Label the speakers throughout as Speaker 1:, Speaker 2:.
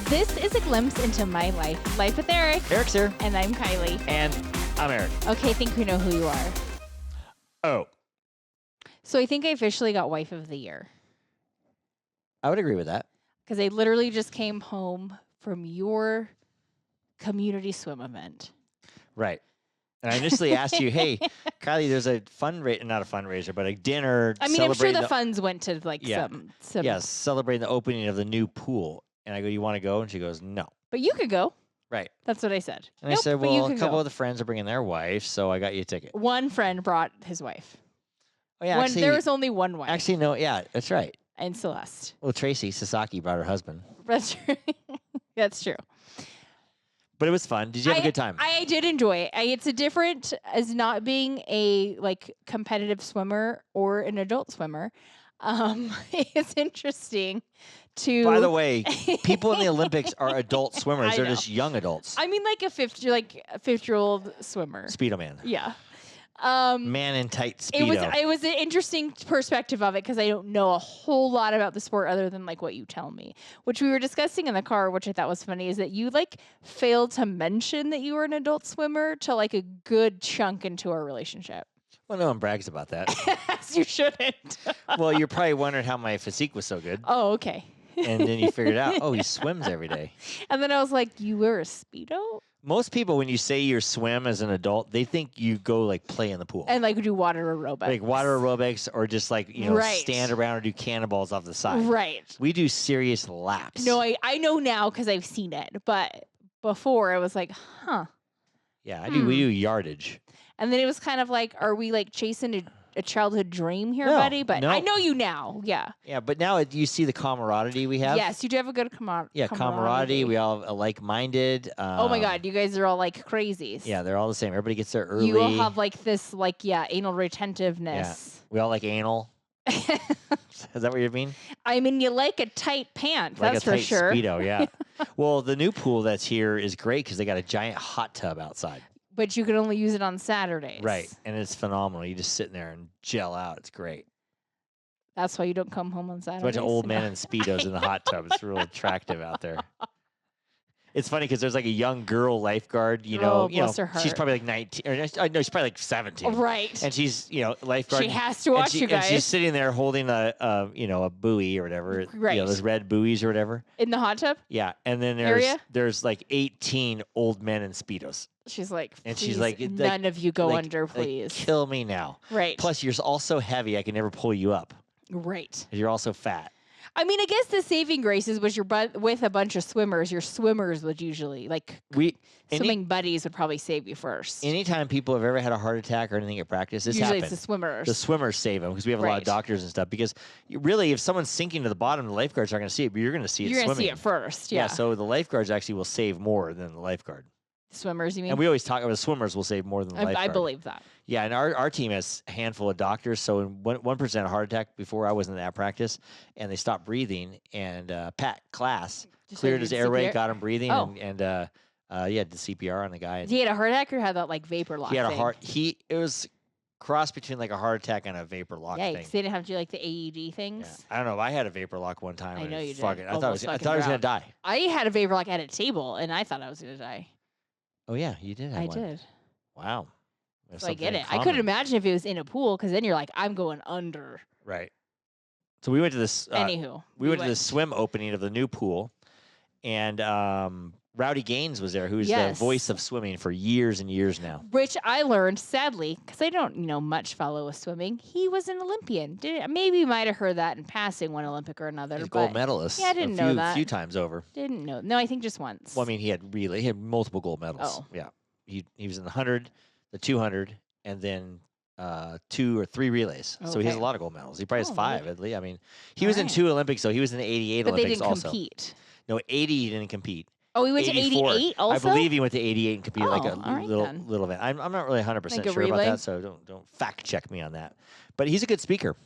Speaker 1: This is a glimpse into my life. Life with Eric.
Speaker 2: Eric's here.
Speaker 1: And I'm Kylie.
Speaker 2: And I'm Eric.
Speaker 1: Okay, I think we know who you are.
Speaker 2: Oh.
Speaker 1: So I think I officially got Wife of the Year.
Speaker 2: I would agree with that.
Speaker 1: Because I literally just came home from your community swim event.
Speaker 2: Right. And I initially asked you, hey, Kylie, there's a not a fundraiser, but a dinner.
Speaker 1: I mean, I'm sure the funds went to some.
Speaker 2: Yes, celebrating the opening of the new pool. And I go, you want to go? And she goes, no.
Speaker 1: But you could go.
Speaker 2: Right.
Speaker 1: That's what I said.
Speaker 2: And I said, well, a couple of the friends are bringing their wife, so I got you a ticket.
Speaker 1: One friend brought his wife.
Speaker 2: Oh, yeah.
Speaker 1: There was only one wife.
Speaker 2: Actually, no. Yeah, that's right.
Speaker 1: And Celeste.
Speaker 2: Well, Tracy Sasaki brought her husband.
Speaker 1: That's true. That's true.
Speaker 2: But it was fun. Did you have a good time?
Speaker 1: I did enjoy it. It's a different as not being a competitive swimmer or an adult swimmer. It's interesting to.
Speaker 2: By the way, people in the Olympics are adult swimmers. They're just young adults.
Speaker 1: I mean, like a 50-year-old swimmer.
Speaker 2: Speedo man.
Speaker 1: Yeah.
Speaker 2: Man in tight Speedo.
Speaker 1: It was an interesting perspective of it because I don't know a whole lot about the sport other than what you tell me, which we were discussing in the car, which I thought was funny, is that you failed to mention that you were an adult swimmer till a good chunk into our relationship.
Speaker 2: Well, no one brags about that.
Speaker 1: Yes, you shouldn't.
Speaker 2: Well, you're probably wondering how my physique was so good.
Speaker 1: Oh, okay.
Speaker 2: And then you figured out, he swims every day.
Speaker 1: And then I was like, you wear a Speedo?
Speaker 2: Most people, when you say you swim as an adult, they think you go play in the pool.
Speaker 1: And do water aerobics.
Speaker 2: Like water aerobics or just
Speaker 1: right.
Speaker 2: stand around or do cannonballs off the side.
Speaker 1: Right.
Speaker 2: We do serious laps.
Speaker 1: No, I know now because I've seen it. But before I was like, huh.
Speaker 2: Yeah, we do yardage.
Speaker 1: And then it was kind of are we chasing a childhood dream here, buddy? But I know you now. Yeah.
Speaker 2: Yeah, but now you see the camaraderie we have.
Speaker 1: Yes, you do have a good camaraderie.
Speaker 2: Yeah, camaraderie. We all are like-minded.
Speaker 1: Oh my God, you guys are all crazies.
Speaker 2: Yeah, they're all the same. Everybody gets there early.
Speaker 1: You all have this anal retentiveness.
Speaker 2: Yeah. We all like anal. Is that what you mean?
Speaker 1: I mean, you like a tight pant,
Speaker 2: like
Speaker 1: that's
Speaker 2: a tight
Speaker 1: for sure.
Speaker 2: Speedo, yeah. Well, the new pool that's here is great because they got a giant hot tub outside.
Speaker 1: But you can only use it on Saturdays.
Speaker 2: Right, and it's phenomenal. You just sit in there and gel out. It's great.
Speaker 1: That's why you don't come home on Saturdays.
Speaker 2: A bunch of old men in Speedos in the hot tub. It's real attractive out there. It's funny because there's a young girl lifeguard,
Speaker 1: bless her heart.
Speaker 2: She's probably 19, or no, she's probably 17.
Speaker 1: Right.
Speaker 2: And she's, lifeguard.
Speaker 1: She has to watch you guys.
Speaker 2: And she's sitting there holding a buoy or whatever.
Speaker 1: Right.
Speaker 2: Those red buoys or whatever.
Speaker 1: In the hot tub?
Speaker 2: Yeah. And then there's 18 old men in Speedos.
Speaker 1: She's like,
Speaker 2: and she's
Speaker 1: none of you go under, please.
Speaker 2: Kill me now.
Speaker 1: Right.
Speaker 2: Plus, you're all so heavy, I can never pull you up.
Speaker 1: Right.
Speaker 2: You're also fat.
Speaker 1: I mean, I guess the saving grace is you're with a bunch of swimmers. Your swimmers would usually swimming buddies would probably save you first.
Speaker 2: Anytime people have ever had a heart attack or anything at practice, this
Speaker 1: usually
Speaker 2: happens.
Speaker 1: It's the swimmers.
Speaker 2: The swimmers save them because we have a lot of doctors and stuff. Because really, if someone's sinking to the bottom, the lifeguards aren't going to see it, but you're going to see it swimming.
Speaker 1: You're going to see it first. Yeah.
Speaker 2: So the lifeguards actually will save more than the lifeguard.
Speaker 1: Swimmers, you mean?
Speaker 2: And we always talk about the swimmers will save more than the lifeguard.
Speaker 1: I believe that.
Speaker 2: Yeah, and our team has a handful of doctors. So one person had a heart attack before I wasn't at practice, and they stopped breathing. And Pat Class cleared his airway, got him breathing, and did CPR on the guy.
Speaker 1: He had a heart attack or had that vapor lock?
Speaker 2: He had it was cross between a heart attack and a vapor lock thing.
Speaker 1: They didn't have to do the AED things.
Speaker 2: Yeah. I don't know. I had a vapor lock one time.
Speaker 1: I know you did.
Speaker 2: I thought I was gonna die.
Speaker 1: I had a vapor lock at a table, and I thought I was gonna die.
Speaker 2: Oh yeah, you did.
Speaker 1: I did.
Speaker 2: Wow.
Speaker 1: So I get it. I couldn't imagine if it was in a pool because then you're like, I'm going under.
Speaker 2: Right. So we went to this.
Speaker 1: Anywho,
Speaker 2: we went to the swim opening of the new pool, and Rowdy Gaines was there, who's the voice of swimming for years and years now.
Speaker 1: Which I learned, sadly, because I don't much follow with swimming. He was an Olympian. Maybe you might have heard that in passing, one Olympic or another.
Speaker 2: He's a gold medalist.
Speaker 1: Yeah, I didn't know that.
Speaker 2: A few times over.
Speaker 1: Didn't know. No, I think just once.
Speaker 2: Well, I mean, he had multiple gold medals.
Speaker 1: Oh.
Speaker 2: Yeah. He was in the 100, the 200, and then 2 or 3 relays. Okay. So he has a lot of gold medals. He probably has 5 at least. I mean, he was in 2 Olympics, though. He was in the 88 Olympics also.
Speaker 1: But they didn't compete.
Speaker 2: No, 80 he didn't compete.
Speaker 1: Oh, he went
Speaker 2: 84.
Speaker 1: to 88 also?
Speaker 2: I believe he went to 88 and competed
Speaker 1: little
Speaker 2: event. I'm not really 100% sure about that, so don't fact check me on that. But he's a good speaker.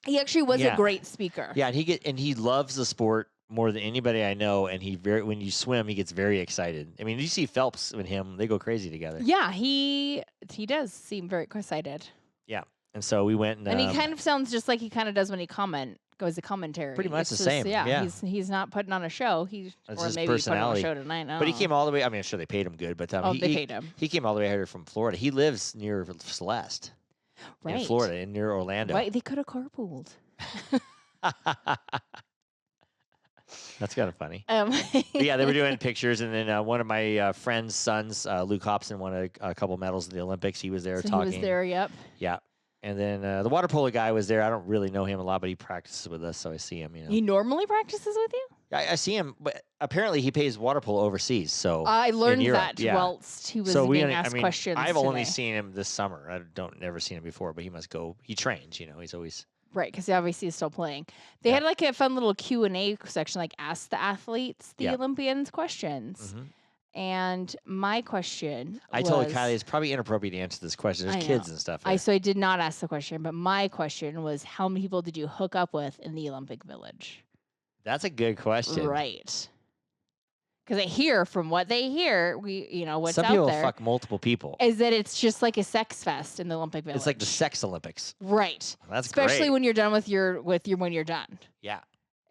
Speaker 1: He actually was a great speaker.
Speaker 2: Yeah, and he loves the sport more than anybody I know, and when you swim, he gets very excited. I mean, you see Phelps and him; they go crazy together.
Speaker 1: Yeah, he does seem very excited.
Speaker 2: Yeah, and so we went,
Speaker 1: and he kind of sounds just like he kind of does when he goes the commentary.
Speaker 2: Pretty much
Speaker 1: It's
Speaker 2: the
Speaker 1: just,
Speaker 2: same.
Speaker 1: Yeah,
Speaker 2: Yeah.
Speaker 1: he's not putting on a show.
Speaker 2: That's
Speaker 1: Or
Speaker 2: his
Speaker 1: maybe
Speaker 2: personality.
Speaker 1: He put on a show tonight.
Speaker 2: But he came all the way. I mean, I'm sure they paid him good, but
Speaker 1: they paid him.
Speaker 2: He came all the way here from Florida. He lives near Celeste, in Florida, and near Orlando.
Speaker 1: Right, they could have carpooled.
Speaker 2: That's kind of funny. But yeah, they were doing pictures, and then one of my friend's sons, Luke Hobson, won a couple medals in the Olympics. He was there talking.
Speaker 1: He was there, yep.
Speaker 2: Yeah. And then the water polo guy was there. I don't really know him a lot, but he practices with us, so I see him.
Speaker 1: He normally practices with you?
Speaker 2: I see him, but apparently he plays water polo overseas. So
Speaker 1: I learned
Speaker 2: Europe,
Speaker 1: that whilst he was being asked questions.
Speaker 2: I've only seen him this summer. I never seen him before, but he must go. He trains. He's always
Speaker 1: right, because he obviously is still playing. They had like a fun little Q&A section, like ask the athletes, the Olympians questions.
Speaker 2: Mm-hmm.
Speaker 1: And my question
Speaker 2: I told Kiley it's probably inappropriate to answer this question. There's kids and stuff.
Speaker 1: So I did not ask the question, but my question was, how many people did you hook up with in the Olympic Village?
Speaker 2: That's a good question.
Speaker 1: Right. Because I hear from what they hear, what's
Speaker 2: Some
Speaker 1: out
Speaker 2: people
Speaker 1: there
Speaker 2: fuck multiple people.
Speaker 1: is that it's just like a sex fest in the Olympic Village.
Speaker 2: It's like the sex Olympics.
Speaker 1: Right.
Speaker 2: That's
Speaker 1: especially
Speaker 2: great.
Speaker 1: when you're done when you're done.
Speaker 2: Yeah.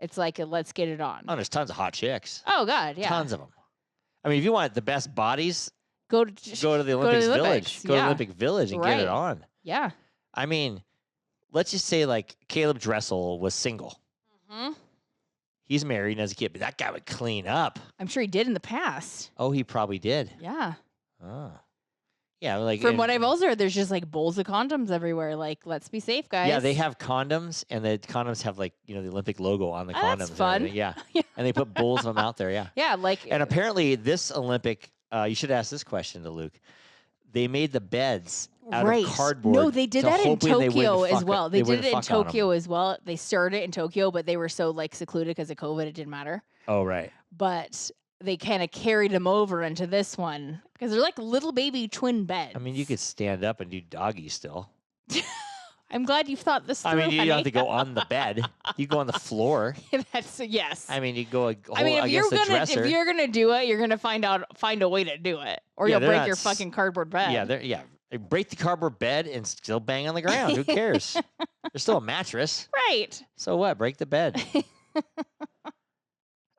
Speaker 1: It's like let's get it on.
Speaker 2: Oh, there's tons of hot chicks.
Speaker 1: Oh God, yeah.
Speaker 2: Tons of them. I mean, if you want the best bodies,
Speaker 1: go to
Speaker 2: the Olympics Village. Go to the Olympic Village and get it on.
Speaker 1: Yeah.
Speaker 2: I mean, let's just say like Caleb Dressel was single.
Speaker 1: Mm-hmm.
Speaker 2: He's married and has a kid, but that guy would clean up.
Speaker 1: I'm sure he did in the past.
Speaker 2: Oh, he probably did.
Speaker 1: Yeah.
Speaker 2: Oh. Yeah, like
Speaker 1: from what I've also heard, there's just like bowls of condoms everywhere. Like, let's be safe, guys.
Speaker 2: Yeah, they have condoms, and the condoms have like the Olympic logo on the condoms.
Speaker 1: That's fun.
Speaker 2: Yeah. And they put bowls of them out there. Yeah.
Speaker 1: Yeah,
Speaker 2: And apparently, this Olympic, you should ask this question to Luke. They made the beds out of cardboard.
Speaker 1: No, they did that in Tokyo as well. They did it in Tokyo as well. They started it in Tokyo, but they were so like secluded because of COVID, it didn't matter.
Speaker 2: Oh, right.
Speaker 1: But they kind of carried them over into this one because they're like little baby twin beds.
Speaker 2: I mean, you could stand up and do doggy still.
Speaker 1: I'm glad you've thought this through.
Speaker 2: I mean, you
Speaker 1: don't
Speaker 2: have to go on the bed. You go on the floor.
Speaker 1: That's yes.
Speaker 2: I mean, you go against
Speaker 1: if you're gonna do it, you're gonna find a way to do it, or you'll break your fucking cardboard bed.
Speaker 2: Yeah. Break the cardboard bed and still bang on the ground. Who cares? There's still a mattress.
Speaker 1: Right.
Speaker 2: So what? Break the bed.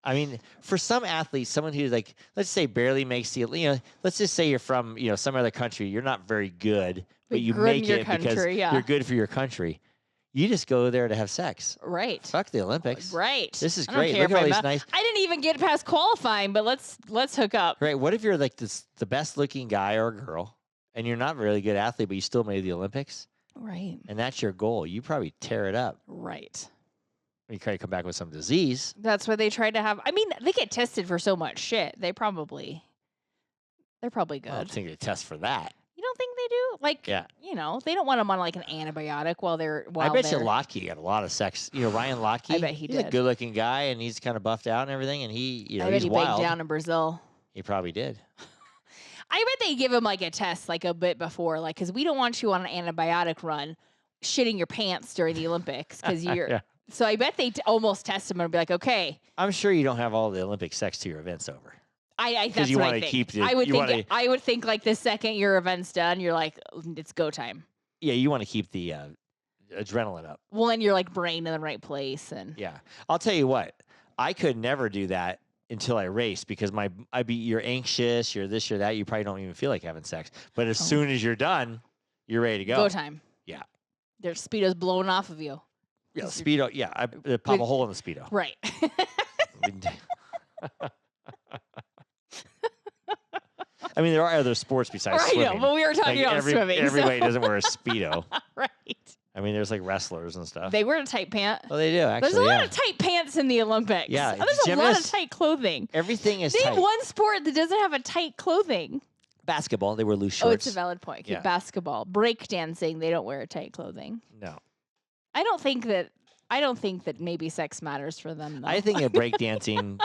Speaker 2: I mean, for some athletes, someone who's like, let's say barely makes the, let's just say you're from, some other country. You're not very good, but you make it because you're good for your country. You just go there to have sex.
Speaker 1: Right.
Speaker 2: Fuck the Olympics.
Speaker 1: Right.
Speaker 2: This is great. Look at all these nice.
Speaker 1: I didn't even get past qualifying, but let's hook up.
Speaker 2: Right. What if you're like the best looking guy or girl, and you're not a really good athlete, but you still made the Olympics?
Speaker 1: Right.
Speaker 2: And that's your goal. You probably tear it up.
Speaker 1: Right.
Speaker 2: You try to come back with some disease.
Speaker 1: That's what they tried to have. I mean, they get tested for so much shit. They're probably good.
Speaker 2: I don't think they test for that.
Speaker 1: You don't think they do? Like, they don't want them on like an antibiotic while they're.
Speaker 2: I bet you Lotke got a lot of sex. Ryan Lotke.
Speaker 1: I bet he's
Speaker 2: a good-looking guy, and he's kind of buffed out and everything, and I bet
Speaker 1: he's
Speaker 2: wild.
Speaker 1: baked down in Brazil.
Speaker 2: He probably did.
Speaker 1: I bet they give him like a test like a bit before, like because we don't want you on an antibiotic run, shitting your pants during the Olympics because you're.
Speaker 2: Yeah.
Speaker 1: So I bet they almost test him and be like, okay.
Speaker 2: I'm sure you don't have all the Olympic sex to your events over.
Speaker 1: That's what I think. I would think like the second your event's done, you're like, it's go time.
Speaker 2: Yeah, you want to keep the adrenaline up.
Speaker 1: Well, then you're like brain in the right place, and
Speaker 2: yeah. I'll tell you what, I could never do that until I race because you're anxious, you're this, you're that. You probably don't even feel like having sex. But as soon as you're done, you're ready to go.
Speaker 1: Go time.
Speaker 2: Yeah.
Speaker 1: There's Speedo's blowing off of you.
Speaker 2: Yeah, Speedo. Yeah, I pop a hole in the Speedo.
Speaker 1: Right.
Speaker 2: I mean, there are other sports besides swimming.
Speaker 1: I know, but we were talking about swimming.
Speaker 2: Everybody doesn't wear a Speedo.
Speaker 1: Right.
Speaker 2: I mean, there's like wrestlers and stuff.
Speaker 1: They wear a tight pant.
Speaker 2: Oh, they do, actually.
Speaker 1: There's a lot of tight pants in the Olympics.
Speaker 2: Yeah.
Speaker 1: There's a lot of tight clothing.
Speaker 2: Everything is tight.
Speaker 1: Name one sport that doesn't have a tight clothing.
Speaker 2: Basketball, they wear loose shorts.
Speaker 1: Oh, it's a valid point. Yeah. Basketball. Breakdancing, they don't wear tight clothing.
Speaker 2: No.
Speaker 1: I don't think that maybe sex matters for them, though.
Speaker 2: I think that breakdancing,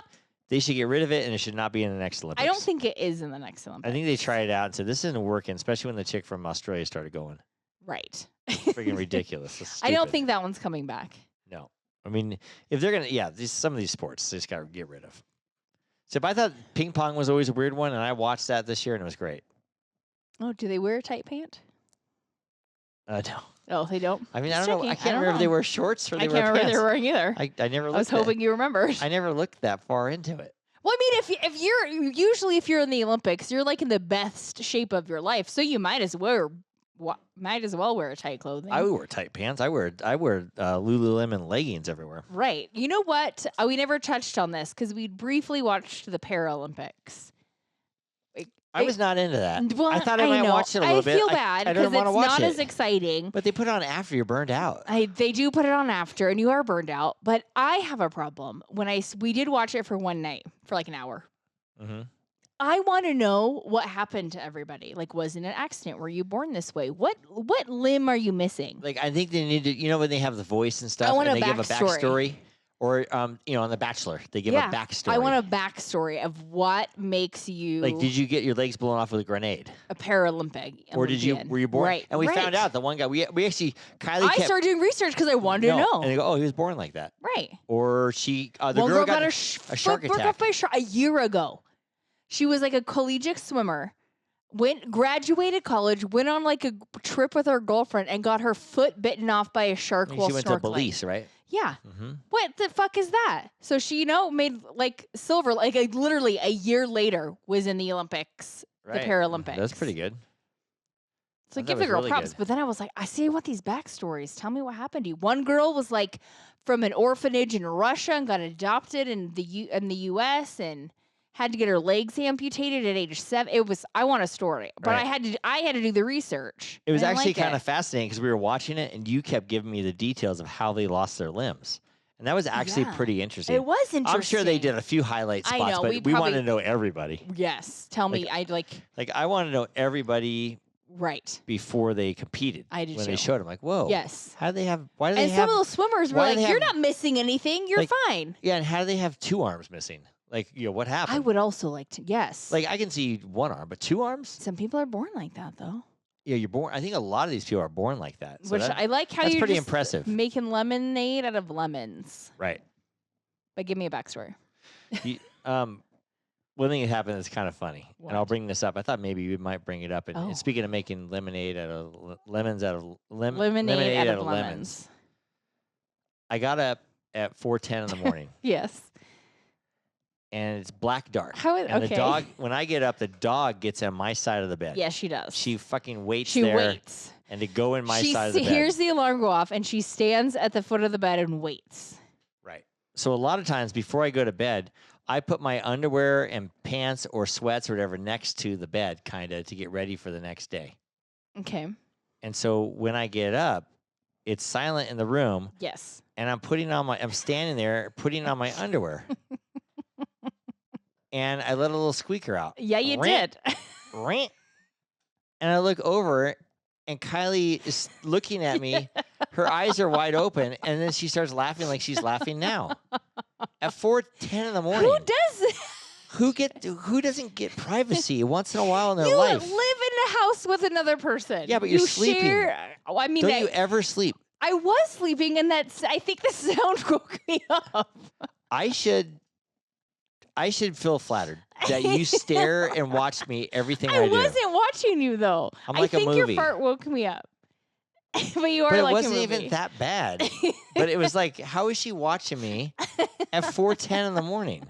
Speaker 2: they should get rid of it, and it should not be in the next Olympics.
Speaker 1: I don't think it is in the next Olympics.
Speaker 2: I think they tried it out and said, this isn't working, especially when the chick from Australia started going.
Speaker 1: Right.
Speaker 2: Freaking ridiculous.
Speaker 1: I don't think that one's coming back.
Speaker 2: No. I mean, if they're going to, some of these sports, they just got to get rid of. So I thought ping pong was always a weird one, and I watched that this year, and it was great.
Speaker 1: Oh, do they wear a tight pant?
Speaker 2: No.
Speaker 1: Oh, they don't.
Speaker 2: I mean,
Speaker 1: Just
Speaker 2: I don't know.
Speaker 1: checking.
Speaker 2: I can't remember if they wear shorts or
Speaker 1: I
Speaker 2: they
Speaker 1: can't
Speaker 2: wear
Speaker 1: remember if
Speaker 2: pants.
Speaker 1: they were wearing either.
Speaker 2: I never looked.
Speaker 1: I was hoping you remembered.
Speaker 2: I never looked that far into it.
Speaker 1: Well, I mean, if you're usually if you're in the Olympics, you're like in the best shape of your life, so you might as well wear tight clothing.
Speaker 2: I would wear tight pants. I wear Lululemon leggings everywhere.
Speaker 1: Right. You know what? We never touched on this because we briefly watched the Paralympics.
Speaker 2: I was not into that.
Speaker 1: Well,
Speaker 2: I thought I might watch it a little bit.
Speaker 1: I feel bad because it's not as exciting.
Speaker 2: But they put it on after you're burned out.
Speaker 1: They do put it on after, and you are burned out. But I have a problem we did watch it for one night for like an hour.
Speaker 2: Mm-hmm.
Speaker 1: I want to know what happened to everybody. Like, was it an accident? Were you born this way? What limb are you missing?
Speaker 2: Like, I think they need to, when they have the voice and stuff,
Speaker 1: and
Speaker 2: they give a backstory. Or, on The Bachelor, they give a backstory.
Speaker 1: I want a backstory of what makes you...
Speaker 2: Like, did you get your legs blown off with a grenade?
Speaker 1: A Paralympic.
Speaker 2: Or were you born?
Speaker 1: Right.
Speaker 2: And we found out the one guy, we actually, Kylie
Speaker 1: I started doing research because I wanted to know.
Speaker 2: And they go, oh, he was born like that.
Speaker 1: Right.
Speaker 2: Or the girl got a shark attack.
Speaker 1: A year ago. She was like a collegiate swimmer. Graduated college, went on like a trip with her girlfriend and got her foot bitten off by a shark while snorkeling. She went to Belize,
Speaker 2: right?
Speaker 1: Yeah. Mm-hmm. What the fuck is that? So she, made like silver, like literally a year later was in the Olympics, the Paralympics.
Speaker 2: That's pretty good.
Speaker 1: So give the girl really props. Good. But then I was like, I want these backstories. Tell me what happened to you. One girl was like from an orphanage in Russia and got adopted in the U.S. and had to get her legs amputated at age 7. I want a story, but I had to do the research.
Speaker 2: It was actually kind of fascinating because we were watching it and you kept giving me the details of how they lost their limbs. And that was actually pretty interesting.
Speaker 1: It was interesting.
Speaker 2: I'm sure they did a few highlight spots, but we wanted to know everybody.
Speaker 1: Yes. Tell me. I
Speaker 2: want to know everybody
Speaker 1: right
Speaker 2: before they competed.
Speaker 1: I did
Speaker 2: when
Speaker 1: too.
Speaker 2: they showed them, like, whoa.
Speaker 1: Yes.
Speaker 2: How do they have? Why do they have?
Speaker 1: And some of those swimmers were like, "You're not missing anything. You're fine."
Speaker 2: Yeah. And how do they have 2 arms missing? Like, what happened?
Speaker 1: I would also like to. Yes.
Speaker 2: Like, I can see 1 arm, but 2 arms?
Speaker 1: Some people are born like that, though.
Speaker 2: Yeah, you're born. I think a lot of these people are born like that. So
Speaker 1: which I like how you're
Speaker 2: pretty
Speaker 1: just
Speaker 2: impressive.
Speaker 1: Making lemonade out of lemons.
Speaker 2: Right.
Speaker 1: But give me a backstory.
Speaker 2: One thing that happened that's kind of funny,
Speaker 1: what?
Speaker 2: And I'll bring this up. I thought maybe we might bring it up. And speaking of making lemonade out of lemons lemonade out of lemons. I got up at 4:10 in the morning.
Speaker 1: Yes.
Speaker 2: And it's black dark.
Speaker 1: The
Speaker 2: dog, when I get up, the dog gets on my side of the bed.
Speaker 1: Yes, she does.
Speaker 2: She fucking waits there. She waits. And to go in my side of the bed.
Speaker 1: She hears the alarm go off, and she stands at the foot of the bed and waits.
Speaker 2: Right. So a lot of times before I go to bed, I put my underwear and pants or sweats or whatever next to the bed, kind of, to get ready for the next day.
Speaker 1: Okay.
Speaker 2: And so when I get up, it's silent in the room.
Speaker 1: Yes.
Speaker 2: And I'm standing there putting on my underwear. And I let a little squeaker out.
Speaker 1: Yeah, you did.
Speaker 2: And I look over, and Kylie is looking at me. Her eyes are wide open, and then she starts laughing like she's laughing now. At 4:10 in the morning.
Speaker 1: Who does that?
Speaker 2: Who doesn't get privacy once in a while in their
Speaker 1: you
Speaker 2: life?
Speaker 1: You live in a house with another person.
Speaker 2: Yeah, but you're sleeping.
Speaker 1: Don't
Speaker 2: you ever sleep?
Speaker 1: I was sleeping, and I think the sound woke me up.
Speaker 2: I should feel flattered that you stare and watch me everything I do.
Speaker 1: I wasn't watching you, though.
Speaker 2: I'm like a movie.
Speaker 1: I think your fart woke me up. But you are like a movie.
Speaker 2: But it wasn't even that bad. But it was like, how is she watching me at 4:10 in the morning?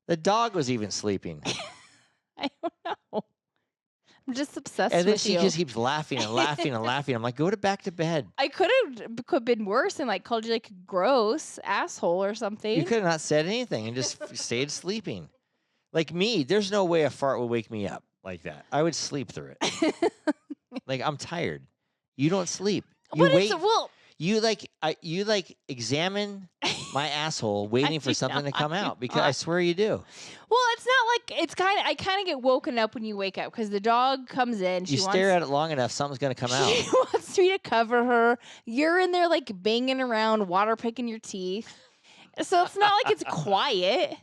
Speaker 2: The dog was even sleeping.
Speaker 1: I don't know. I'm just obsessed
Speaker 2: with you. And then she
Speaker 1: you.
Speaker 2: just keeps laughing and laughing and laughing. I'm like, back to bed.
Speaker 1: I could have been worse and like called you like gross asshole or something.
Speaker 2: You could have not said anything and just stayed sleeping. Like me, there's no way a fart would wake me up like that. I would sleep through it. Like, I'm tired. You don't sleep. You wait. You examine my asshole waiting for something to come out because I swear you do.
Speaker 1: Well, it's not like I kind of get woken up when you wake up because the dog comes in.
Speaker 2: You stare at it long enough, something's going to come out.
Speaker 1: She wants me to cover her. You're in there like banging around, water picking your teeth. So it's not like it's quiet.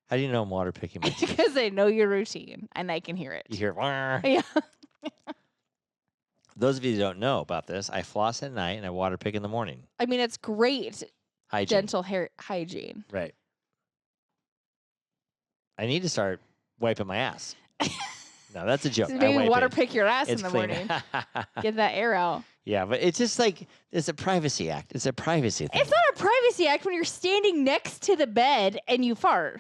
Speaker 2: How do you know I'm water picking my teeth?
Speaker 1: Because I know your routine and I can hear it.
Speaker 2: You hear it?
Speaker 1: Yeah.
Speaker 2: Those of you who don't know about this, I floss at night and I water pick in the morning.
Speaker 1: I mean, it's great
Speaker 2: hygiene.
Speaker 1: Dental hair hygiene.
Speaker 2: Right. I need to start wiping my ass. No, that's a joke.
Speaker 1: So maybe water
Speaker 2: it.
Speaker 1: pick your ass
Speaker 2: It's
Speaker 1: in the
Speaker 2: clean.
Speaker 1: morning. Get that air out.
Speaker 2: Yeah, but it's just like, it's a privacy act. It's a privacy thing.
Speaker 1: It's not a privacy act when you're standing next to the bed and you fart.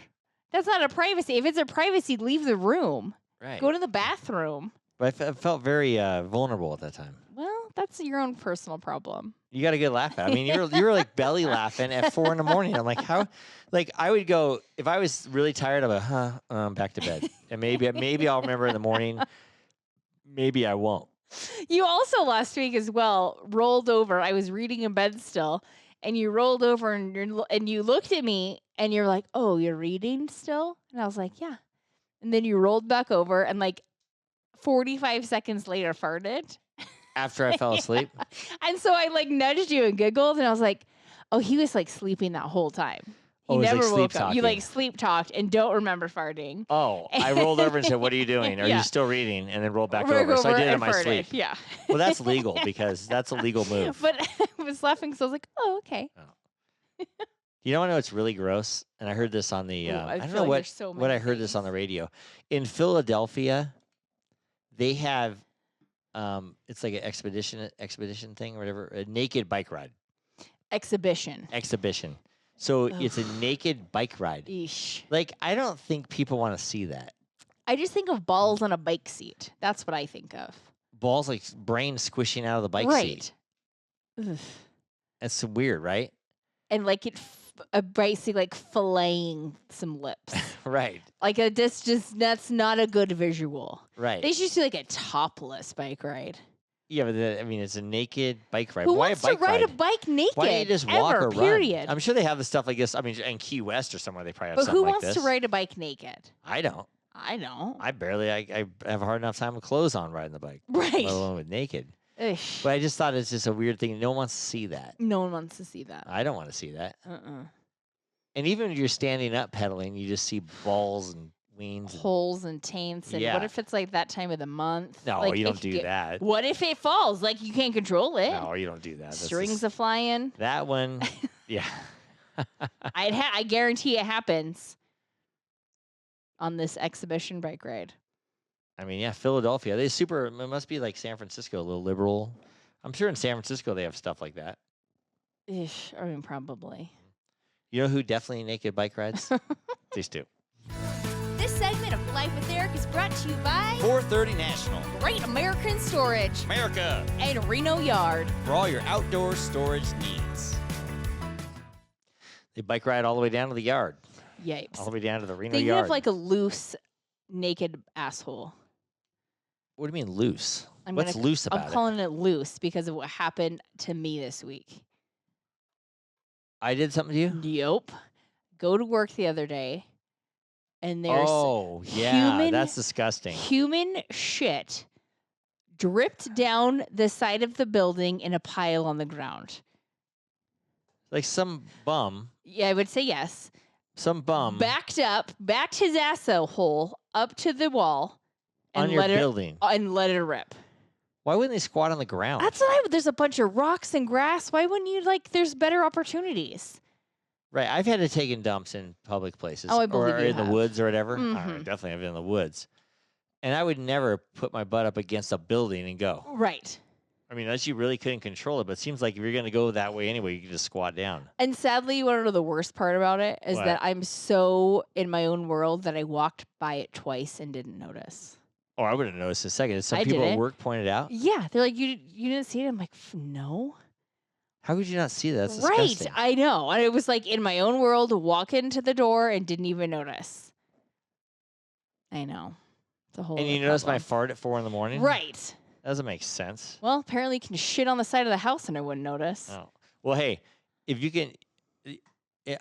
Speaker 1: That's not a privacy. If it's a privacy, leave the room.
Speaker 2: Right.
Speaker 1: Go to the bathroom.
Speaker 2: But I felt very vulnerable at that time.
Speaker 1: Well, that's your own personal problem.
Speaker 2: You got a good laugh at it. I mean, you were like belly laughing at 4 a.m. I'm like, how? Like, I would go, if I was really tired, back to bed. And maybe I'll remember in the morning. Maybe I won't.
Speaker 1: You also last week as well rolled over. I was reading in bed still, and you rolled over and you looked at me and you're like, "Oh, you're reading still?" And I was like, "Yeah." And then you rolled back over and like 45 seconds later farted.
Speaker 2: After I fell asleep.
Speaker 1: And so I like nudged you and giggled, and I was like, "Oh, he was like sleeping that whole time. He
Speaker 2: was,
Speaker 1: never
Speaker 2: like,
Speaker 1: woke up.
Speaker 2: sleep
Speaker 1: You like
Speaker 2: talking.
Speaker 1: sleep talked and don't remember farting."
Speaker 2: Oh, I rolled over and said, "What are you doing? Are
Speaker 1: Yeah.
Speaker 2: you still reading?" And then rolled back
Speaker 1: Rolled
Speaker 2: over. So I did it in
Speaker 1: and
Speaker 2: my
Speaker 1: farted.
Speaker 2: sleep.
Speaker 1: Yeah.
Speaker 2: Well, that's legal because that's a legal move.
Speaker 1: But I was laughing because I was like, "Oh, okay."
Speaker 2: You know what's really gross? And I heard this on the,
Speaker 1: Ooh,
Speaker 2: I don't
Speaker 1: feel
Speaker 2: know
Speaker 1: like
Speaker 2: what,
Speaker 1: there's so
Speaker 2: what I
Speaker 1: many
Speaker 2: heard this on the
Speaker 1: things.
Speaker 2: radio. In Philadelphia, they have, it's like an expedition thing or whatever, a naked bike ride.
Speaker 1: Exhibition.
Speaker 2: So
Speaker 1: Ugh.
Speaker 2: it's a naked bike ride.
Speaker 1: Eesh.
Speaker 2: Like, I don't think people want to see that.
Speaker 1: I just think of balls on a bike seat. That's what I think of.
Speaker 2: Balls like brain squishing out of the bike seat.
Speaker 1: Ugh.
Speaker 2: That's weird, right?
Speaker 1: And like basically like filleting some lips.
Speaker 2: Right.
Speaker 1: Like that's not a good visual.
Speaker 2: Right.
Speaker 1: They should do like a topless bike ride.
Speaker 2: Yeah, but it's a naked bike ride.
Speaker 1: Who
Speaker 2: Why
Speaker 1: wants
Speaker 2: a bike
Speaker 1: to ride
Speaker 2: ride?
Speaker 1: a bike naked?
Speaker 2: Why don't you just walk
Speaker 1: ever,
Speaker 2: or run?
Speaker 1: period.
Speaker 2: I'm sure they have the stuff like this. I mean, in Key West or somewhere, they probably have
Speaker 1: But
Speaker 2: something
Speaker 1: who
Speaker 2: like
Speaker 1: wants
Speaker 2: this.
Speaker 1: to ride a bike naked?
Speaker 2: I don't.
Speaker 1: I don't.
Speaker 2: I have a hard enough time with clothes on riding the bike,
Speaker 1: Right.
Speaker 2: let alone with naked.
Speaker 1: Ugh.
Speaker 2: But I just thought it's just a weird thing. No one wants to see that.
Speaker 1: No one wants to see that.
Speaker 2: I don't want to see that.
Speaker 1: Uh-uh.
Speaker 2: And even if you're standing up pedaling, you just see balls and weens.
Speaker 1: Holes and taints. And
Speaker 2: Yeah.
Speaker 1: what if it's like that time of the month?
Speaker 2: No,
Speaker 1: like,
Speaker 2: you
Speaker 1: it
Speaker 2: don't
Speaker 1: could
Speaker 2: do that.
Speaker 1: What if it falls? Like you can't control it.
Speaker 2: No, you don't do that. That's
Speaker 1: Strings
Speaker 2: just-
Speaker 1: are flying.
Speaker 2: that one, yeah.
Speaker 1: I guarantee it happens on this exhibition bike ride.
Speaker 2: I mean, yeah, Philadelphia. It must be like San Francisco, a little liberal. I'm sure in San Francisco they have stuff like that.
Speaker 1: Ish, I mean, probably.
Speaker 2: You know who definitely naked bike rides? These two.
Speaker 1: This segment of Life with Eric is brought to you by
Speaker 2: 430 National.
Speaker 1: Great American Storage
Speaker 2: America.
Speaker 1: and Reno Yard.
Speaker 2: For all your outdoor storage needs. They bike ride all the way down to the yard.
Speaker 1: Yipes.
Speaker 2: All the way down to the Reno
Speaker 1: They
Speaker 2: yard.
Speaker 1: have like a loose, naked asshole.
Speaker 2: What do you mean loose?
Speaker 1: I'm
Speaker 2: What's loose about
Speaker 1: I'm
Speaker 2: it?
Speaker 1: calling it loose because of what happened to me this week.
Speaker 2: I did something to you?
Speaker 1: Yep. Go to work the other day, and there's
Speaker 2: Oh, yeah.
Speaker 1: human-
Speaker 2: That's disgusting.
Speaker 1: human shit dripped down the side of the building in a pile on the ground.
Speaker 2: Like some bum.
Speaker 1: Yeah, I would say yes. Backed his asshole up to the wall,
Speaker 2: on
Speaker 1: and
Speaker 2: your
Speaker 1: let it
Speaker 2: building.
Speaker 1: and let it rip.
Speaker 2: Why wouldn't they squat on the ground?
Speaker 1: That's what I would. There's a bunch of rocks and grass. Why wouldn't you there's better opportunities?
Speaker 2: Right. I've had to take in dumps in public places.
Speaker 1: Oh, I believe
Speaker 2: or
Speaker 1: you
Speaker 2: in the
Speaker 1: have.
Speaker 2: woods or whatever. I
Speaker 1: Mhm.
Speaker 2: definitely have been in the woods. And I would never put my butt up against a building and go.
Speaker 1: Right.
Speaker 2: I mean, unless you really couldn't control it. But it seems like if you're going to go that way anyway, you can just squat down.
Speaker 1: And sadly, you want to know the worst part about it is
Speaker 2: What?
Speaker 1: that I'm so in my own world that I walked by it twice and didn't notice.
Speaker 2: Oh, I would have noticed in a second. Some
Speaker 1: I
Speaker 2: people at
Speaker 1: didn't.
Speaker 2: work pointed out.
Speaker 1: Yeah, they're like, you didn't see it? I'm like, no.
Speaker 2: How could you not see that? That's
Speaker 1: Right,
Speaker 2: disgusting.
Speaker 1: I know. And it was like in my own world, walk into the door and didn't even notice. I know. It's a whole
Speaker 2: And you
Speaker 1: other
Speaker 2: noticed my
Speaker 1: problem.
Speaker 2: fart at 4 in the morning?
Speaker 1: Right.
Speaker 2: That doesn't make sense.
Speaker 1: Well, apparently you can shit on the side of the house and I wouldn't notice.
Speaker 2: Oh. Well, hey, if you can,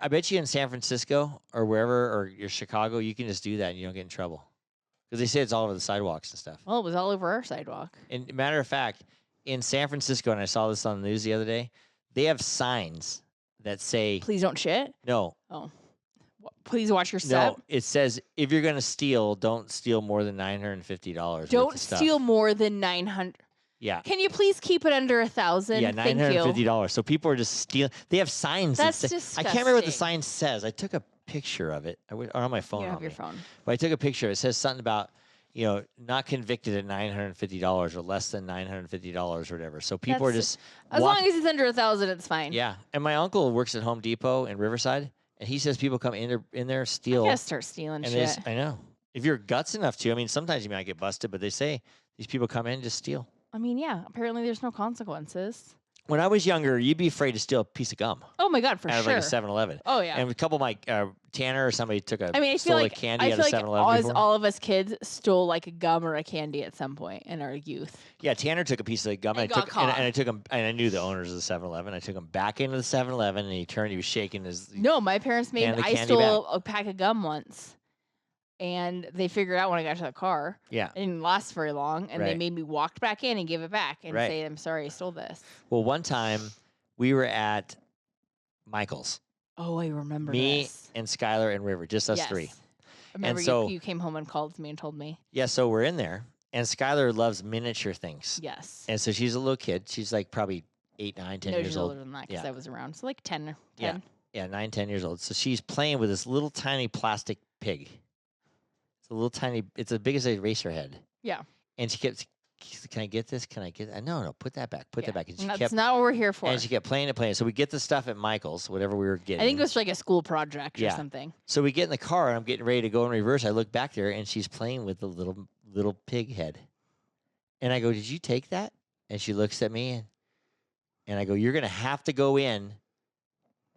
Speaker 2: I bet you in San Francisco or wherever, or you're Chicago, you can just do that and you don't get in trouble. Because they say it's all over the sidewalks and stuff.
Speaker 1: Well, it was all over our sidewalk.
Speaker 2: And matter of fact, in San Francisco, and I saw this on the news the other day, they have signs that say,
Speaker 1: Please don't shit.
Speaker 2: no,
Speaker 1: Please watch your step.
Speaker 2: no, it says, if you're going to steal, don't steal more than $950. worth
Speaker 1: Don't
Speaker 2: of stuff.
Speaker 1: steal more than 900.
Speaker 2: Yeah.
Speaker 1: Can you please keep it under 1,000?
Speaker 2: Yeah,
Speaker 1: Thank you.
Speaker 2: $950. So people are just stealing. They have signs. that
Speaker 1: That's
Speaker 2: say, I can't remember what the
Speaker 1: disgusting.
Speaker 2: sign says. I took a picture of it. On my phone.
Speaker 1: You
Speaker 2: on
Speaker 1: have your
Speaker 2: me.
Speaker 1: phone.
Speaker 2: But I took a picture. It says something about not convicted at $950 or less than $950 or whatever. So people are just
Speaker 1: as long as he's under 1,000, it's fine.
Speaker 2: Yeah, and my uncle works at Home Depot in Riverside, and he says people come in there steal.
Speaker 1: I gotta start stealing shit.
Speaker 2: I know. If you're guts enough to, I mean, sometimes you might get busted, but they say these people come in and just steal.
Speaker 1: I mean, yeah. Apparently, there's no consequences.
Speaker 2: When I was younger, you'd be afraid to steal a piece of gum.
Speaker 1: Oh my God, for
Speaker 2: out
Speaker 1: sure.
Speaker 2: Out of like a 7-Eleven.
Speaker 1: Oh yeah.
Speaker 2: And a couple of my Tanner or somebody took a
Speaker 1: I
Speaker 2: stole a candy out of 7-Eleven before.
Speaker 1: All of us kids stole like a gum or a candy at some point in our youth.
Speaker 2: Yeah, Tanner took a piece of gum
Speaker 1: and I
Speaker 2: took him, and I knew the owners of the 7-Eleven. I took him back into the 7-Eleven, and he was shaking his.
Speaker 1: No, my parents made. I stole a pack of gum once. And they figured out when I got to the car.
Speaker 2: Yeah.
Speaker 1: It didn't last very long. And they made me walk back in and give it back and say, I'm sorry, I stole this.
Speaker 2: Well, one time we were at Michael's.
Speaker 1: Oh, I remember
Speaker 2: me
Speaker 1: this.
Speaker 2: And Skylar and River, just us three.
Speaker 1: I remember you came home and called me and told me.
Speaker 2: Yeah, so we're in there. And Skylar loves miniature things.
Speaker 1: Yes.
Speaker 2: And so she's a little kid. She's like probably 8, 9, 10 years old.
Speaker 1: Older than that because I was around. So like 10.
Speaker 2: Yeah, 9, 10 years old. So she's playing with this little tiny plastic pig. A little tiny, it's as big as a eraser head.
Speaker 1: Yeah.
Speaker 2: And she kept, can I get this? Can I get that? No, put that back. Put that back. And
Speaker 1: that's not what we're here for.
Speaker 2: And she kept playing it. So we get the stuff at Michael's, whatever we were getting.
Speaker 1: I think it was like a school project or something.
Speaker 2: So we get in the car and I'm getting ready to go in reverse. I look back there and she's playing with the little pig head. And I go, did you take that? And she looks at me and I go, you're going to have to go in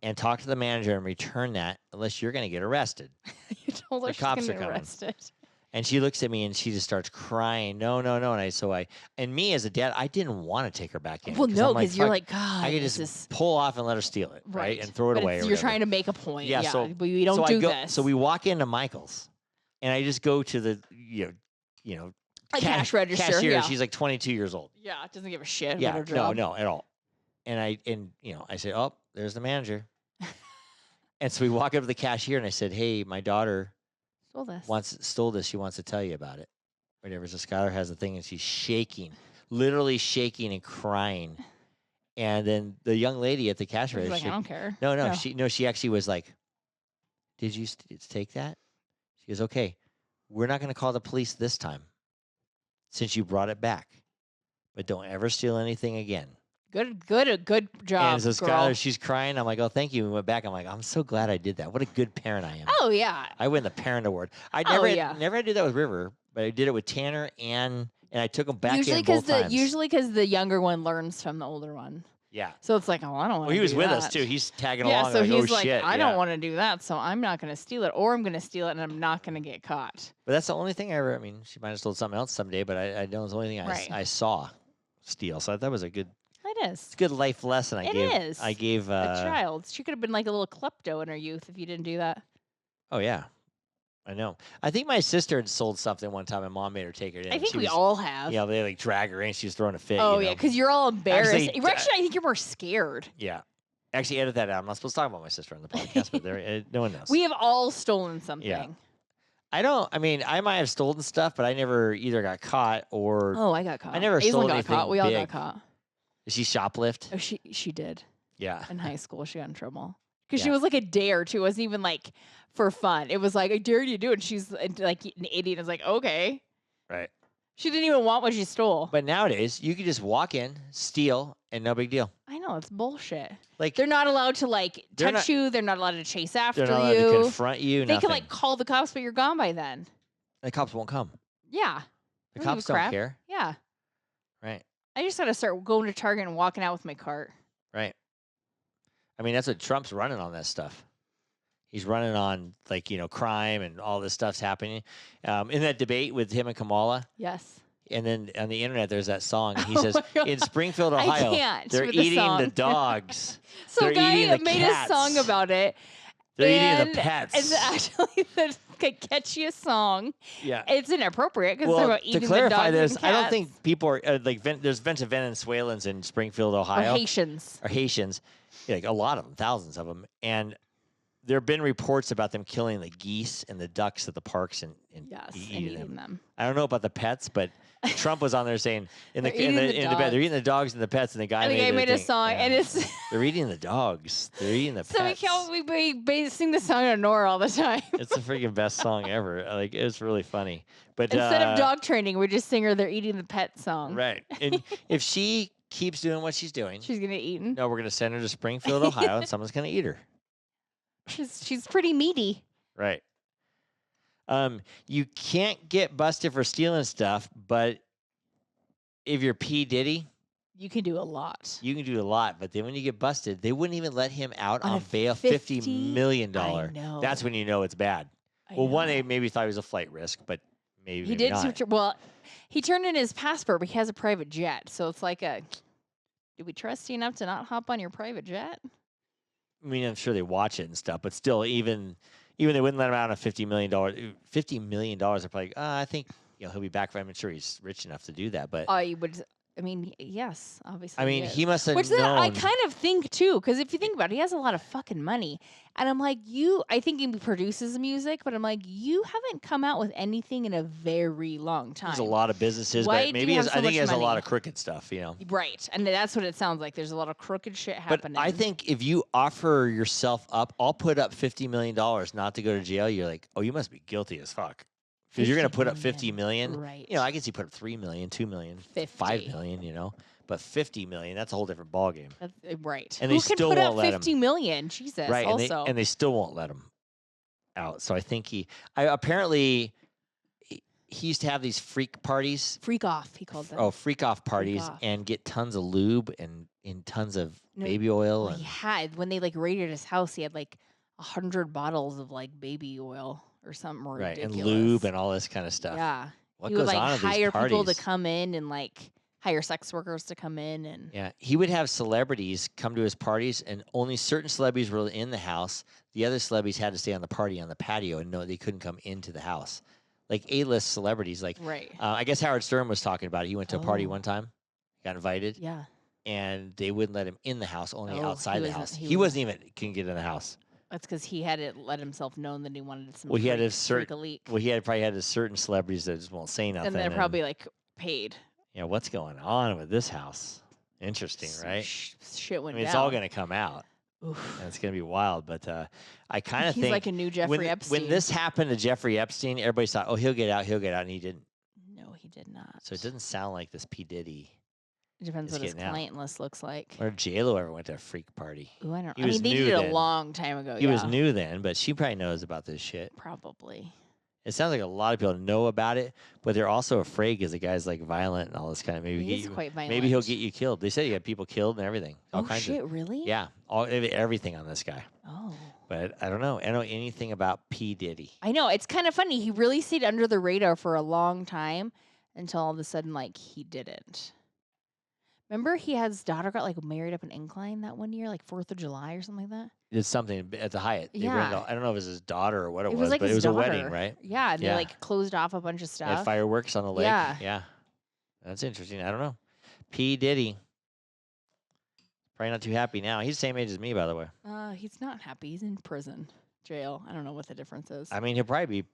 Speaker 2: and talk to the manager and return that unless you're going to get arrested.
Speaker 1: You told her
Speaker 2: the
Speaker 1: she's
Speaker 2: cops
Speaker 1: going
Speaker 2: are
Speaker 1: to get
Speaker 2: coming.
Speaker 1: arrested.
Speaker 2: And she looks at me and she just starts crying. No. And me as a dad, I didn't want to take her back in.
Speaker 1: Well, no, because you're like, God.
Speaker 2: I could just pull off and let her steal it, right? And throw it away.
Speaker 1: You're trying to make a point. Yeah. But we don't do this.
Speaker 2: So we walk into Michael's and I just go to the,
Speaker 1: a cash register.
Speaker 2: Cashier.
Speaker 1: Yeah.
Speaker 2: She's like 22 years old.
Speaker 1: Yeah. Doesn't give a shit.
Speaker 2: Yeah.
Speaker 1: About her job.
Speaker 2: No, at all. And I said, oh, there's the manager. And so we walk up to the cashier and I said, hey, my daughter stole this. She wants to tell you about it. Whatever. So Skylar has the thing and she's shaking, literally shaking and crying. And then the young lady at the cash register,
Speaker 1: like, I don't care.
Speaker 2: No. She actually was like, did you take that? She goes, okay, we're not going to call the police this time since you brought it back, but don't ever steal anything again.
Speaker 1: Good job.
Speaker 2: And so Skylar, she's crying. I'm like, oh, thank you. We went back. I'm like, I'm so glad I did that. What a good parent I am.
Speaker 1: Oh yeah.
Speaker 2: I win the parent award. I never did that with River, but I did it with Tanner and I took them back in both times.
Speaker 1: Usually because the younger one learns from the older one.
Speaker 2: Yeah.
Speaker 1: So it's like, oh, I don't want to do that.
Speaker 2: Well, he was with us too. He's tagging along.
Speaker 1: Yeah, so he's like,
Speaker 2: shit.
Speaker 1: I don't want to do that, so I'm not going to steal it, or I'm going to steal it and I'm not going to get caught.
Speaker 2: But that's the only thing I ever, she might have stole something else someday, but I know it's the only thing I saw steal. So that was a good.
Speaker 1: It is.
Speaker 2: It's a good life lesson I gave
Speaker 1: a child. She could have been like a little klepto in her youth if you didn't do that.
Speaker 2: Oh yeah, I know. I think my sister had sold something one time and mom made her take it in.
Speaker 1: I think we all have.
Speaker 2: Yeah, they like drag her in. She was throwing a fit.
Speaker 1: Oh yeah, because you're all embarrassed. Actually, I think you're more scared.
Speaker 2: Yeah. Actually, edit that out. I'm not supposed to talk about my sister on the podcast, but no one knows.
Speaker 1: We have all stolen something.
Speaker 2: Yeah. I might have stolen stuff, but I never either got caught or.
Speaker 1: Oh, I got caught.
Speaker 2: I never stole anything
Speaker 1: got caught. We all
Speaker 2: big.
Speaker 1: got caught.
Speaker 2: Did she shoplift?
Speaker 1: Oh, she did.
Speaker 2: Yeah.
Speaker 1: In high school, she got in trouble because she was like a dare too. It wasn't even like for fun. It was like, I dare you to do it. And she's like an idiot. It's like, okay.
Speaker 2: Right.
Speaker 1: She didn't even want what she stole.
Speaker 2: But nowadays, you can just walk in, steal, and no big deal.
Speaker 1: I know, it's bullshit.
Speaker 2: Like
Speaker 1: they're not allowed to touch you. They're not allowed to chase after you.
Speaker 2: They're not allowed to confront you.
Speaker 1: They can call the cops, but you're gone by then.
Speaker 2: The cops won't come.
Speaker 1: Yeah.
Speaker 2: The cops don't care.
Speaker 1: Yeah.
Speaker 2: Right.
Speaker 1: I just got to start going to Target and walking out with my cart.
Speaker 2: Right. That's what Trump's running on that stuff. He's running on crime and all this stuff's happening. In that debate with him and Kamala.
Speaker 1: Yes.
Speaker 2: And then on the internet, there's that song. And he says, in Springfield, Ohio, they're eating the dogs.
Speaker 1: So a guy made a song about it.
Speaker 2: They're eating the pets.
Speaker 1: It's actually the catchiest song.
Speaker 2: Yeah.
Speaker 1: It's inappropriate because they're about eating the dogs.
Speaker 2: To clarify this,
Speaker 1: and cats.
Speaker 2: I don't think people are there's a bunch of Venezuelans in Springfield, Ohio.
Speaker 1: Or Haitians.
Speaker 2: A lot of them, thousands of them. And there have been reports about them killing the geese and the ducks at the parks and
Speaker 1: eating them.
Speaker 2: I don't know about the pets, but Trump was on there saying in the bed, they're eating the dogs and the pets, and the guy made
Speaker 1: a song, and it's
Speaker 2: they're eating the dogs, they're eating the pets.
Speaker 1: So we sing the song to Nora all the time.
Speaker 2: It's the freaking best song ever. Like, it's really funny. But
Speaker 1: instead of dog training, we just sing her "They're Eating the Pet" song.
Speaker 2: Right, and if she keeps doing what she's doing,
Speaker 1: she's gonna get eaten.
Speaker 2: No, we're gonna send her to Springfield, Ohio, and someone's gonna eat her.
Speaker 1: She's pretty meaty.
Speaker 2: Right. You can't get busted for stealing stuff, but if you're P. Diddy,
Speaker 1: you can do a lot.
Speaker 2: You can do a lot, but then when you get busted, they wouldn't even let him out on bail. $50 million.
Speaker 1: I know.
Speaker 2: That's when you know it's bad. One, they maybe thought he was a flight risk, but maybe
Speaker 1: he did.
Speaker 2: Not.
Speaker 1: Well, he turned in his passport, but he has a private jet, so it's like do we trust you enough to not hop on your private jet?
Speaker 2: I mean, I'm sure they watch it and stuff, but still, even they wouldn't let him out on $50 million. $50 million, they're probably, I think he'll be back. I'm sure he's rich enough to do that. But
Speaker 1: yes, obviously.
Speaker 2: I mean, he must have known.
Speaker 1: I kind of think too, because if you think about it, he has a lot of fucking money, and I'm like, I think he produces music, but I'm like, you haven't come out with anything in a very long time.
Speaker 2: There's a lot of businesses, but maybe I think he has a lot of crooked stuff,
Speaker 1: Right, and that's what it sounds like. There's a lot of crooked shit happening.
Speaker 2: But I think if you offer yourself up, I'll put up $50 million not to go to jail. You're like, oh, you must be guilty as fuck. Because you're going to put up $50 million.
Speaker 1: Right.
Speaker 2: I can see put up $3 million, $2 million,
Speaker 1: 50.
Speaker 2: $5 million, but $50 million, that's a whole different ballgame.
Speaker 1: Right.
Speaker 2: And they still won't let him.
Speaker 1: $50 million? Jesus.
Speaker 2: Right.
Speaker 1: And
Speaker 2: they still won't let him out. So I think apparently he used to have these freak parties.
Speaker 1: Freak off, he called them.
Speaker 2: Oh, freak off parties and get tons of lube and tons of baby oil.
Speaker 1: He had, when they raided his house, he had 100 bottles of baby oil. Or something ridiculous.
Speaker 2: And lube and all this kind of stuff.
Speaker 1: Yeah.
Speaker 2: What
Speaker 1: he
Speaker 2: goes
Speaker 1: would
Speaker 2: on at
Speaker 1: hire
Speaker 2: these parties?
Speaker 1: people to come in and hire sex workers to come in and
Speaker 2: yeah, he would have celebrities come to his parties, and only certain celebrities were in the house. The other celebrities had to stay on the party on the patio, and no, they couldn't come into the house. Like A-list celebrities,
Speaker 1: right.
Speaker 2: I guess Howard Stern was talking about it. He went to a party one time, got invited.
Speaker 1: Yeah.
Speaker 2: And they wouldn't let him in the house, only outside the house. He couldn't get in the house.
Speaker 1: That's because he hadn't let himself known that he wanted some.
Speaker 2: He had probably had certain celebrities that just won't say nothing.
Speaker 1: And they're probably paid.
Speaker 2: What's going on with this house? Interesting, right?
Speaker 1: Shit went
Speaker 2: down. It's all going to come out. Oof. And it's going to be wild. But I kind of think
Speaker 1: he's like a new Jeffrey Epstein.
Speaker 2: When this happened to Jeffrey Epstein, everybody thought, oh, he'll get out, and he didn't.
Speaker 1: No, he did not.
Speaker 2: So it doesn't sound like this P. Diddy.
Speaker 1: It depends what his client list looks like.
Speaker 2: Or J-Lo ever went to a freak party.
Speaker 1: Ooh, I don't know. They did it a long time ago.
Speaker 2: He was new then, but she probably knows about this shit.
Speaker 1: Probably.
Speaker 2: It sounds like a lot of people know about it, but they're also afraid because the guy's violent and all this kind of.
Speaker 1: He's quite violent.
Speaker 2: Maybe he'll get you killed. They said he had people killed and everything.
Speaker 1: Really?
Speaker 2: Yeah, everything on this guy.
Speaker 1: Oh.
Speaker 2: But I don't know. I don't know anything about P. Diddy.
Speaker 1: I know. It's kind of funny. He really stayed under the radar for a long time until all of a sudden, he didn't. Remember, his daughter got married up an incline that one year, 4th of July or something like that.
Speaker 2: It's something at the Hyatt.
Speaker 1: Yeah.
Speaker 2: I don't know if it was his daughter or what it
Speaker 1: was,
Speaker 2: but it was a wedding, right?
Speaker 1: Yeah, and they closed off a bunch of stuff.
Speaker 2: Had fireworks on the lake.
Speaker 1: Yeah.
Speaker 2: That's interesting. I don't know. P. Diddy. Probably not too happy now. He's the same age as me, by the way.
Speaker 1: He's not happy. He's in prison, jail. I don't know what the difference is.
Speaker 2: I mean, he'll probably be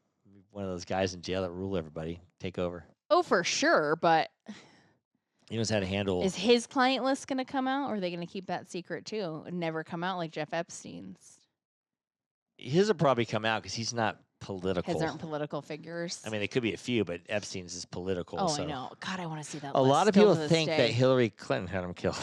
Speaker 2: one of those guys in jail that rule everybody, take over.
Speaker 1: Oh, for sure, but
Speaker 2: he knows how to handle.
Speaker 1: Is his client list going to come out, or are they going to keep that secret too and never come out like Jeff Epstein's?
Speaker 2: His will probably come out because he's not political.
Speaker 1: His aren't political figures.
Speaker 2: I mean, there could be a few, but Epstein's is political.
Speaker 1: Oh,
Speaker 2: so.
Speaker 1: I know. God, I want to see that.
Speaker 2: A lot of people think that Hillary Clinton had him killed.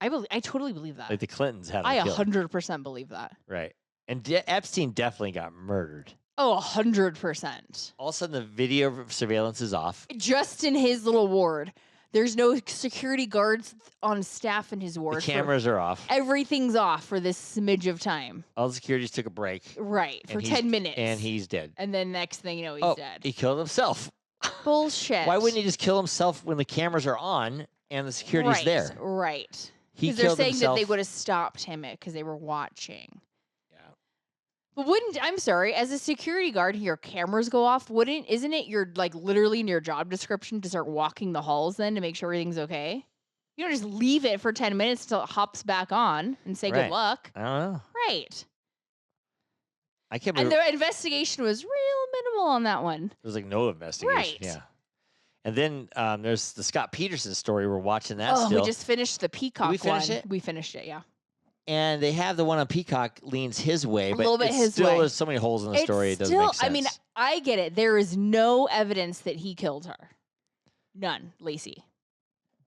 Speaker 1: I totally believe that.
Speaker 2: The Clintons had him killed.
Speaker 1: I 100% believe that.
Speaker 2: Right. And Epstein definitely got murdered.
Speaker 1: Oh, 100%.
Speaker 2: All of a sudden, the video surveillance is off.
Speaker 1: Just in his little ward. There's no security guards on staff in his ward.
Speaker 2: The cameras are off.
Speaker 1: Everything's off for this smidge of time.
Speaker 2: All the securities took a break.
Speaker 1: Right, for 10 minutes.
Speaker 2: And he's dead.
Speaker 1: And then next thing you know, he's dead.
Speaker 2: He killed himself.
Speaker 1: Bullshit.
Speaker 2: Why wouldn't he just kill himself when the cameras are on and the security's there?
Speaker 1: Right.
Speaker 2: Because
Speaker 1: they're saying that they would have stopped him because they were watching. But I'm sorry, as a security guard, your cameras go off. Isn't it your literally in your job description to start walking the halls then to make sure everything's okay? You don't just leave it for 10 minutes until it hops back on and say good luck.
Speaker 2: I don't know.
Speaker 1: Right.
Speaker 2: I can't
Speaker 1: And
Speaker 2: believe
Speaker 1: the investigation was real minimal on that one.
Speaker 2: there was like no investigation.
Speaker 1: Right.
Speaker 2: Yeah. And then there's the Scott Peterson story. We're watching that
Speaker 1: Oh,
Speaker 2: still.
Speaker 1: we just finished the Peacock
Speaker 2: we finish
Speaker 1: one.
Speaker 2: it?
Speaker 1: We finished it, yeah.
Speaker 2: And they have the one on Peacock leans his way, but
Speaker 1: little bit
Speaker 2: it's
Speaker 1: his
Speaker 2: still
Speaker 1: way.
Speaker 2: there's so many holes in the story. It doesn't
Speaker 1: still,
Speaker 2: make sense.
Speaker 1: I mean, I get it. There is no evidence that he killed her. None, Lacey.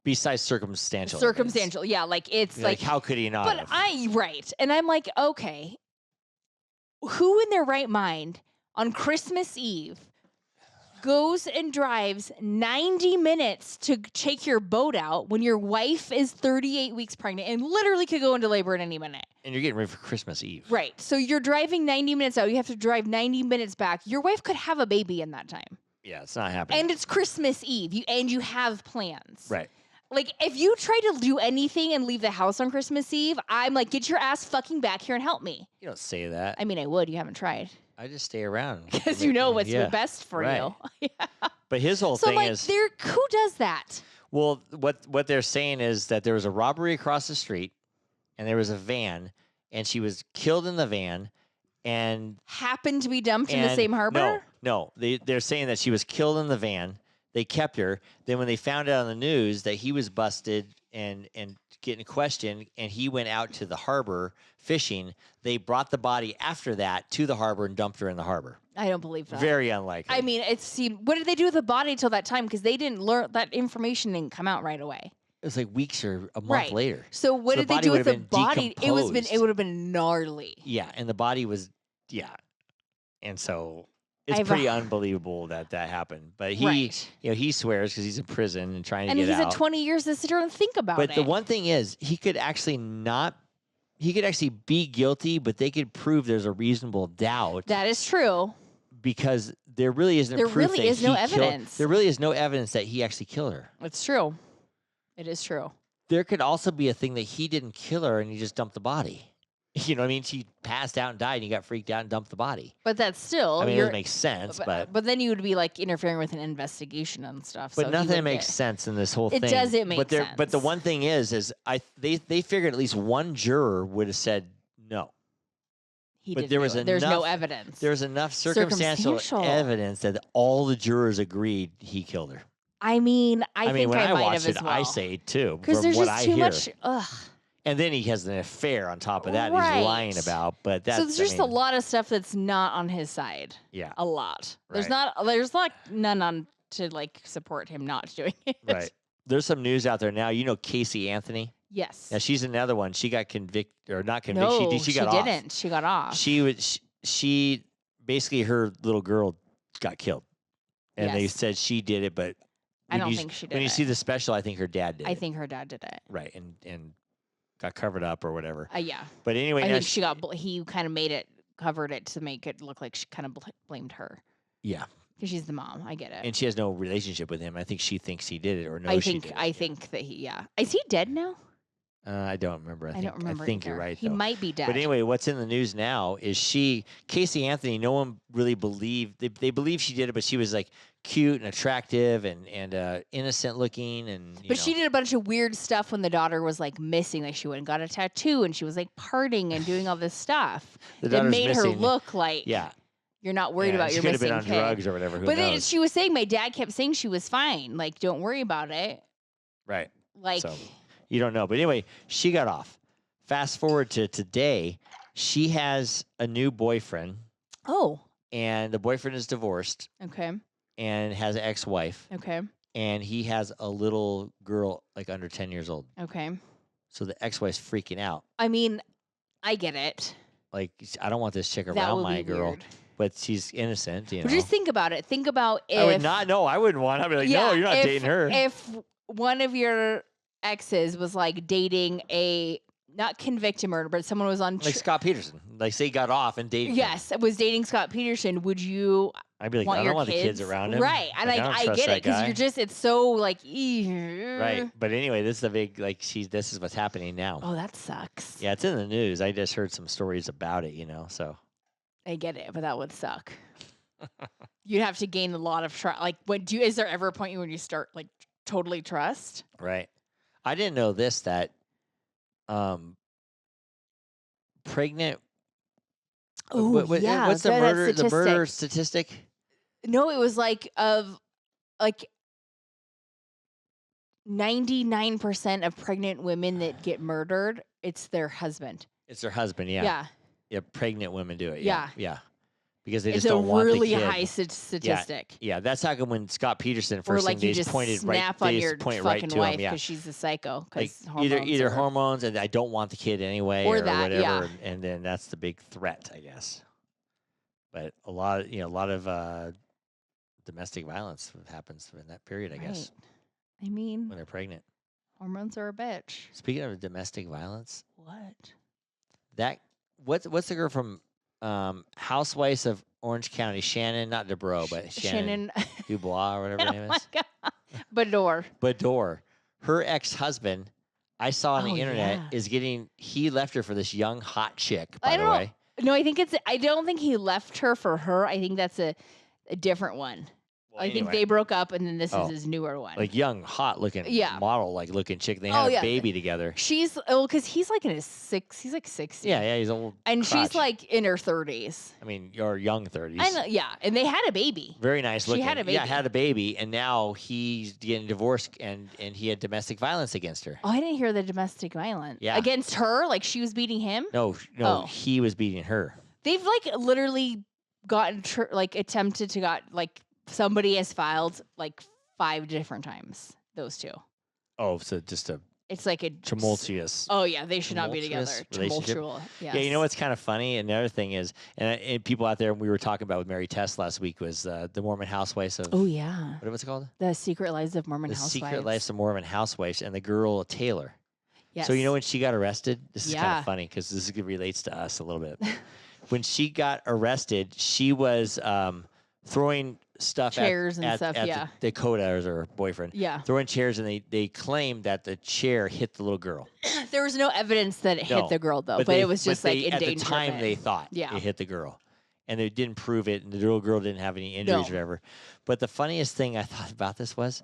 Speaker 2: Besides circumstantial.
Speaker 1: Circumstantial,
Speaker 2: evidence.
Speaker 1: yeah. Like it's
Speaker 2: like how could he not?
Speaker 1: But
Speaker 2: have?
Speaker 1: right, and I'm like, okay, who in their right mind on Christmas Eve goes and drives 90 minutes to take your boat out when your wife is 38 weeks pregnant and literally could go into labor at any minute?
Speaker 2: And you're getting ready for Christmas Eve.
Speaker 1: Right. So you're driving 90 minutes out. You have to drive 90 minutes back. Your wife could have a baby in that time.
Speaker 2: Yeah, it's not happening.
Speaker 1: And it's Christmas Eve. You have plans.
Speaker 2: Right.
Speaker 1: Like, if you try to do anything and leave the house on Christmas Eve, I'm like, get your ass fucking back here and help me.
Speaker 2: You don't say that.
Speaker 1: I mean, I would. You haven't tried.
Speaker 2: I just stay around.
Speaker 1: Because you know what's best for you. Yeah.
Speaker 2: But his whole
Speaker 1: So,
Speaker 2: thing
Speaker 1: like,
Speaker 2: is...
Speaker 1: who does that?
Speaker 2: Well, what they're saying is that there was a robbery across the street, and there was a van, and she was killed in the van, and...
Speaker 1: Happened to be dumped in the same harbor?
Speaker 2: No. They're saying that she was killed in the van. They kept her. Then when they found out on the news that he was busted and getting questioned, and he went out to the harbor fishing, they brought the body after that to the harbor and dumped her in the harbor.
Speaker 1: I don't believe that.
Speaker 2: Very unlikely.
Speaker 1: I mean, what did they do with the body till that time? Because they didn't learn, that information didn't come out right away.
Speaker 2: It was like weeks or a month later.
Speaker 1: So what did they do with the body? It
Speaker 2: decomposed.
Speaker 1: would have been gnarly.
Speaker 2: Yeah, and the body was and so it's pretty unbelievable that happened. But he, he swears because he's in prison and trying to get out.
Speaker 1: And he's had 20 years to sit here and think about it.
Speaker 2: But the one thing is, he could actually be guilty, but they could prove there's a reasonable doubt.
Speaker 1: That is true.
Speaker 2: Because there really isn't proof
Speaker 1: really is no evidence.
Speaker 2: There really is no evidence that he actually killed her.
Speaker 1: It's true. It is true.
Speaker 2: There could also be a thing that he didn't kill her and he just dumped the body. You know what I mean? She passed out and died and he got freaked out and dumped the body.
Speaker 1: But that's still...
Speaker 2: I mean, it doesn't make sense, but...
Speaker 1: But then you would be, like, interfering with an investigation and stuff.
Speaker 2: But nothing makes sense in this whole thing.
Speaker 1: It doesn't make sense.
Speaker 2: But the one thing is they figured at least one juror would have said no. There's
Speaker 1: no evidence.
Speaker 2: There's enough circumstantial evidence that all the jurors agreed he killed her.
Speaker 1: I mean, I think
Speaker 2: when
Speaker 1: I might
Speaker 2: watch
Speaker 1: have
Speaker 2: it,
Speaker 1: as well.
Speaker 2: I say too.
Speaker 1: Because there's just too much... Ugh.
Speaker 2: And then he has an affair on top of that he's lying about. But that's...
Speaker 1: So there's just a lot of stuff that's not on his side.
Speaker 2: Yeah.
Speaker 1: A lot.
Speaker 2: Right.
Speaker 1: There's none on to, like, support him not doing it.
Speaker 2: Right. There's some news out there now. You know Casey Anthony?
Speaker 1: Yes.
Speaker 2: Now, she's another one. She got convicted, or not convicted.
Speaker 1: No,
Speaker 2: she got off.
Speaker 1: She didn't. She got off.
Speaker 2: She basically, her little girl got killed. And they said she did it, but...
Speaker 1: I don't think she did it.
Speaker 2: When you see the special, I think her dad did it.
Speaker 1: I think her dad did it.
Speaker 2: Right. And got covered up or whatever.
Speaker 1: Yeah.
Speaker 2: But anyway...
Speaker 1: I think he kind of covered it to make it look like she kind of blamed her.
Speaker 2: Yeah.
Speaker 1: Because she's the mom. I get it.
Speaker 2: And she has no relationship with him. I think she thinks he did it or knows she did it.
Speaker 1: I think that Is he dead now?
Speaker 2: I don't remember.
Speaker 1: I don't remember.
Speaker 2: I think you're right.
Speaker 1: He might be dead.
Speaker 2: But anyway, what's in the news now is Casey Anthony. No one really believed. They believe she did it, but she was like cute and attractive and innocent looking
Speaker 1: But she did a bunch of weird stuff when the daughter was like missing. Like she went and got a tattoo and she was like partying and doing all this stuff. That made her look like you're not worried about your missing kid.
Speaker 2: She could have been on drugs or whatever.
Speaker 1: But she was saying, my dad kept saying she was fine. Like, don't worry about it.
Speaker 2: Right.
Speaker 1: Like.
Speaker 2: So. You don't know. But anyway, she got off. Fast forward to today, she has a new boyfriend.
Speaker 1: Oh.
Speaker 2: And the boyfriend is divorced.
Speaker 1: Okay.
Speaker 2: And has an ex-wife.
Speaker 1: Okay.
Speaker 2: And he has a little girl like under 10 years old.
Speaker 1: Okay.
Speaker 2: So the ex-wife's freaking out.
Speaker 1: I mean, I get it.
Speaker 2: Like, I don't want this chick around my girl.
Speaker 1: Weird.
Speaker 2: But she's innocent, you know.
Speaker 1: But just think about it. Think about if...
Speaker 2: I would not. No, I wouldn't want. I'd be like, no, you're not dating her.
Speaker 1: If one of your... exes was like dating not convicted murder, but someone was on
Speaker 2: like Scott Peterson. Like say got off and dated.
Speaker 1: Yes, was dating Scott Peterson. Would you?
Speaker 2: I'd be like, I don't want the kids around him.
Speaker 1: Right, and
Speaker 2: like,
Speaker 1: I get it because it's so like.
Speaker 2: Right, but anyway, this is a big this is what's happening now.
Speaker 1: Oh, that sucks.
Speaker 2: Yeah, it's in the news. I just heard some stories about it. So.
Speaker 1: I get it, but that would suck. You'd have to gain a lot of trust. Like, is there ever a point when you start like totally trust?
Speaker 2: Right. I didn't know this, that pregnant
Speaker 1: Oh, yeah.
Speaker 2: What's the murder statistic?
Speaker 1: No, it was like 99% of pregnant women that get murdered, it's their husband.
Speaker 2: It's their husband, yeah.
Speaker 1: Yeah.
Speaker 2: Yeah, pregnant women do it.
Speaker 1: Yeah.
Speaker 2: Yeah. Because they
Speaker 1: It's
Speaker 2: just don't want the kid.
Speaker 1: a really high statistic.
Speaker 2: Yeah, that's how come when Scott Peterson
Speaker 1: Or
Speaker 2: first
Speaker 1: like
Speaker 2: thing
Speaker 1: you
Speaker 2: they
Speaker 1: just
Speaker 2: pointed
Speaker 1: snap
Speaker 2: right,
Speaker 1: on
Speaker 2: they
Speaker 1: your
Speaker 2: just point
Speaker 1: fucking
Speaker 2: right to
Speaker 1: wife
Speaker 2: him. Yeah,
Speaker 1: because she's a psycho.
Speaker 2: like
Speaker 1: Hormones
Speaker 2: either hormones and I don't want the kid anyway,
Speaker 1: or
Speaker 2: or
Speaker 1: that,
Speaker 2: whatever,
Speaker 1: yeah.
Speaker 2: and then that's the big threat, I guess. But a lot of domestic violence happens in that period, I guess.
Speaker 1: I mean,
Speaker 2: when they're pregnant.
Speaker 1: Hormones are a bitch.
Speaker 2: Speaking of domestic violence,
Speaker 1: what?
Speaker 2: What's the girl from Housewives of Orange County? Shannon, not Dubrow, but Shannon Dubois or whatever her name is.
Speaker 1: Bador.
Speaker 2: Bador. Her ex-husband, I saw on the internet,
Speaker 1: yeah.
Speaker 2: he left her for this young hot chick, by the way.
Speaker 1: No, I don't think he left her for her. I think that's a different one. Well, I think they broke up, and then this is his newer one.
Speaker 2: Like young, hot looking model, like looking chick. They had a baby together.
Speaker 1: She's because he's like in his he's like 60.
Speaker 2: Yeah, he's old.
Speaker 1: And she's like in her 30s.
Speaker 2: I mean, your young 30s.
Speaker 1: I know, yeah, and they had a baby.
Speaker 2: Very nice looking.
Speaker 1: She had a baby.
Speaker 2: Yeah, had a baby, and now he's getting divorced, and he had domestic violence against her.
Speaker 1: Oh, I didn't hear the domestic violence.
Speaker 2: Yeah.
Speaker 1: Against her? Like she was beating him?
Speaker 2: No, he was beating her.
Speaker 1: They've like literally gotten attempted to somebody has filed like 5 different times. Those two.
Speaker 2: Oh, so just
Speaker 1: it's like a
Speaker 2: tumultuous.
Speaker 1: Oh yeah, they should not be together. Tumultuous.
Speaker 2: Yes. Yeah, you know what's kind of funny? Another thing is, and people out there, we were talking about with Mary Tess last week was the Mormon Housewives of.
Speaker 1: Oh yeah.
Speaker 2: What's it called?
Speaker 1: The Secret Lives of Mormon Housewives.
Speaker 2: The Secret Lives of Mormon Housewives, and the girl Taylor.
Speaker 1: Yes.
Speaker 2: So you know when she got arrested, this is kind of funny because this relates to us a little bit. When she got arrested, she was throwing stuff
Speaker 1: chairs
Speaker 2: at Dakota as her boyfriend.
Speaker 1: Yeah.
Speaker 2: Throwing chairs, and they claimed that the chair hit the little girl.
Speaker 1: There was no evidence that it hit the girl, though, but it was just like
Speaker 2: at the time they thought it hit the girl. And they didn't prove it, and the little girl didn't have any injuries or whatever. But the funniest thing I thought about this was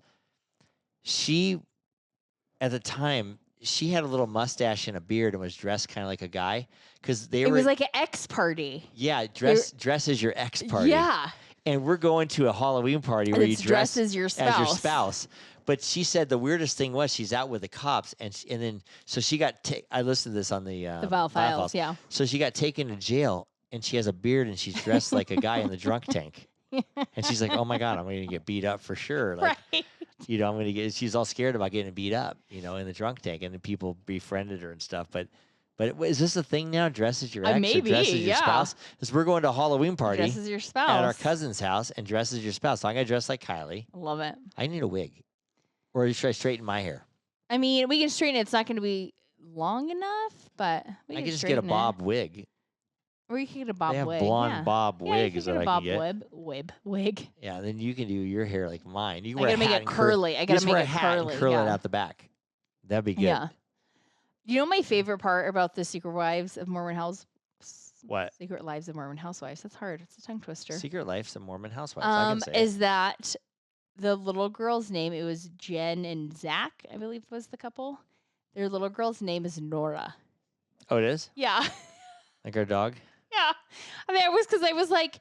Speaker 2: she, at the time, she had a little mustache and a beard and was dressed kind of like a guy because it
Speaker 1: was like an ex party.
Speaker 2: Yeah, dress as your ex party.
Speaker 1: Yeah.
Speaker 2: And we're going to a Halloween party where you dress
Speaker 1: as your spouse.
Speaker 2: But she said the weirdest thing was she's out with the cops, and then she got. I listened to this on the
Speaker 1: Vial Files. Yeah.
Speaker 2: So she got taken to jail, and she has a beard, and she's dressed like a guy in the drunk tank. And she's like, "Oh my God, I'm going to get beat up for sure." Like,
Speaker 1: right.
Speaker 2: I'm going to get. She's all scared about getting beat up, in the drunk tank, and then people befriended her and stuff. But is this a thing now? Dress as your ex
Speaker 1: maybe,
Speaker 2: or dress as your spouse? Because we're going to a Halloween party.
Speaker 1: Dress as your spouse.
Speaker 2: At our cousin's house and dress as your spouse. So I'm going to dress like Kiley.
Speaker 1: Love it.
Speaker 2: I need a wig. Or should I straighten my hair?
Speaker 1: I mean, we can straighten it. It's not going to be long enough, but
Speaker 2: I can just get a bob wig.
Speaker 1: Or you can get a bob
Speaker 2: they have
Speaker 1: wig.
Speaker 2: blonde bob wig is what I can get.
Speaker 1: Wig.
Speaker 2: Yeah, then you can do your hair like mine. You can
Speaker 1: I gotta make it curly. I gotta make it curly.
Speaker 2: And curl it out the back. That'd be good.
Speaker 1: Yeah. You know my favorite part about the Secret Wives of Mormon Housewives?
Speaker 2: What?
Speaker 1: Secret Lives of Mormon Housewives. That's hard. It's a tongue twister.
Speaker 2: Secret Lives of Mormon Housewives. I can say
Speaker 1: is that the little girl's name? It was Jen and Zach, I believe was the couple. Their little girl's name is Nora.
Speaker 2: Oh, it is?
Speaker 1: Yeah.
Speaker 2: Like our dog?
Speaker 1: Yeah. I mean, I was like,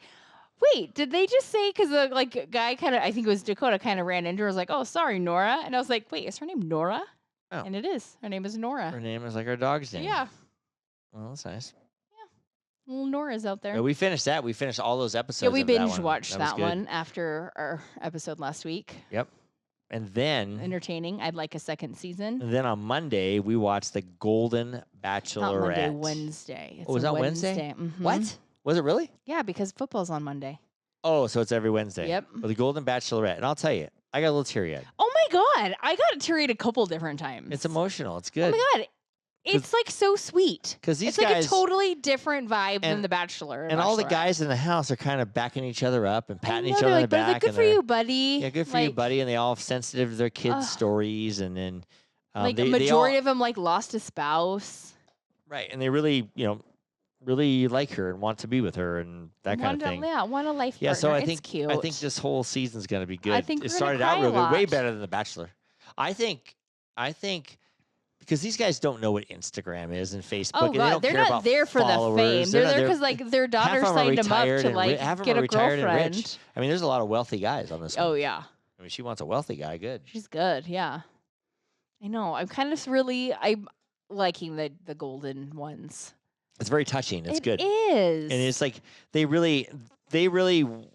Speaker 1: wait, did they just say, because the guy kind of, I think it was Dakota, kind of ran into her, was like, oh, sorry, Nora. And I was like, wait, is her name Nora? Oh. And it is. Her name is Nora.
Speaker 2: Her name is like our dog's name.
Speaker 1: Yeah.
Speaker 2: Well, that's nice.
Speaker 1: Yeah. Little Nora's out there.
Speaker 2: Yeah, we finished that. We finished all those episodes.
Speaker 1: Yeah, we binge watched that one after our episode last week.
Speaker 2: Yep. And then
Speaker 1: entertaining. I'd like a second season.
Speaker 2: And then on Monday we watched the Golden Bachelorette.
Speaker 1: Not Monday, Wednesday.
Speaker 2: It's was that Wednesday?
Speaker 1: Mm-hmm.
Speaker 2: What? Was it really?
Speaker 1: Yeah, because football's on Monday.
Speaker 2: Oh, so it's every Wednesday.
Speaker 1: Yep.
Speaker 2: Well, the Golden Bachelorette, and I'll tell you, I got a little teary-eyed.
Speaker 1: Oh my God, I got teary-eyed a couple different times.
Speaker 2: It's emotional. It's good.
Speaker 1: Oh my God. It's like so sweet.
Speaker 2: Because these
Speaker 1: it's
Speaker 2: guys,
Speaker 1: like a totally different vibe than The Bachelor.
Speaker 2: And all the guys in the house are kind of backing each other up and patting each other on the back.
Speaker 1: Like, good for you, buddy.
Speaker 2: Yeah, good for you, buddy. And they all sensitive to their kids' stories. And then
Speaker 1: the majority of them lost a spouse.
Speaker 2: Right. And they really, really like her and want to be with her and that kind of thing.
Speaker 1: Yeah, want a life partner.
Speaker 2: Yeah, so
Speaker 1: it's cute.
Speaker 2: I think this whole season's going to be good.
Speaker 1: I think
Speaker 2: it started out real good, way better than The Bachelor. I think Because these guys don't know what Instagram is and Facebook.
Speaker 1: Oh
Speaker 2: and they
Speaker 1: God,
Speaker 2: don't
Speaker 1: they're
Speaker 2: care
Speaker 1: not
Speaker 2: about
Speaker 1: there for
Speaker 2: followers.
Speaker 1: the fame. They're there because like their
Speaker 2: half
Speaker 1: daughter
Speaker 2: of 'em are
Speaker 1: signed them up
Speaker 2: retired
Speaker 1: to
Speaker 2: and
Speaker 1: like
Speaker 2: half of 'em
Speaker 1: get
Speaker 2: are
Speaker 1: a
Speaker 2: retired and rich.
Speaker 1: girlfriend.
Speaker 2: I mean, there's a lot of wealthy guys on this one.
Speaker 1: Oh yeah,
Speaker 2: I mean, she wants a wealthy guy. Good.
Speaker 1: she's good. Yeah, I know. I'm liking the golden ones.
Speaker 2: It's very touching. It's good.
Speaker 1: It is.
Speaker 2: And it's like they really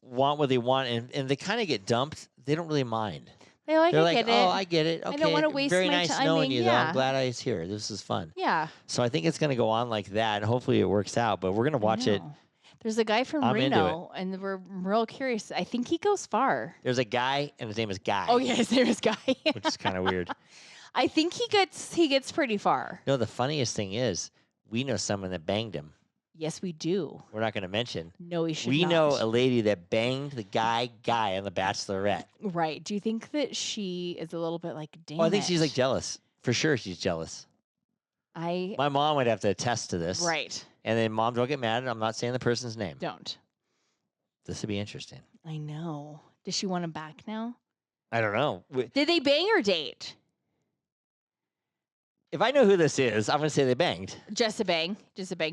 Speaker 2: want what they want, and they kind of get dumped. They don't really mind.
Speaker 1: They're like,
Speaker 2: I get it. Okay,
Speaker 1: I don't want to waste
Speaker 2: very
Speaker 1: my
Speaker 2: nice
Speaker 1: time.
Speaker 2: knowing you. Though.
Speaker 1: Yeah.
Speaker 2: I'm glad I was here. This is fun.
Speaker 1: Yeah.
Speaker 2: So I think it's going to go on like that, and hopefully it works out. But we're going to watch it.
Speaker 1: There's a guy from
Speaker 2: I'm into
Speaker 1: Reno, and we're real curious. I think he goes far.
Speaker 2: There's a guy, and his name is Guy.
Speaker 1: Oh yeah, his name is Guy.
Speaker 2: Which is kind of weird.
Speaker 1: I think he gets pretty far.
Speaker 2: No, the funniest thing is we know someone that banged him.
Speaker 1: Yes, we do.
Speaker 2: We're not going to mention.
Speaker 1: No, we should.
Speaker 2: We
Speaker 1: not.
Speaker 2: know a lady that banged the guy on The Bachelorette.
Speaker 1: Right. Do you think that she is a little bit like, damn
Speaker 2: Well, I think she's like
Speaker 1: it.
Speaker 2: jealous. For sure, she's jealous.
Speaker 1: My
Speaker 2: mom would have to attest to this.
Speaker 1: Right.
Speaker 2: And then mom, don't get mad. I'm not saying the person's name.
Speaker 1: Don't.
Speaker 2: This would be interesting.
Speaker 1: I know. Does she want him back now?
Speaker 2: I don't know.
Speaker 1: Did they bang or date?
Speaker 2: If I know who this is, I'm going to say they banged.
Speaker 1: Just a bang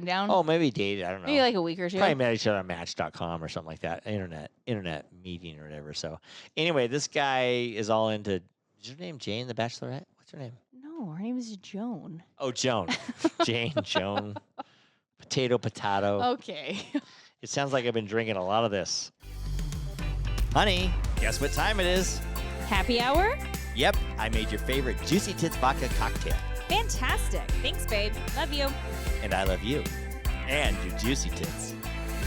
Speaker 1: down.
Speaker 2: Oh, maybe dated. I don't know.
Speaker 1: Maybe like a week or two.
Speaker 2: Probably met each other on Match.com or something like that. Internet meeting or whatever. So anyway, this guy is all into. Is her name Jane, the Bachelorette? What's her name?
Speaker 1: No, her name is Joan.
Speaker 2: Oh, Joan. Jane, Joan. Potato.
Speaker 1: Okay.
Speaker 2: It sounds like I've been drinking a lot of this. Honey, guess what time it is?
Speaker 3: Happy hour?
Speaker 2: Yep, I made your favorite Juicy Tits Vodka cocktail.
Speaker 3: Fantastic. Thanks, babe. Love you.
Speaker 2: And I love you. And your Juicy Tits.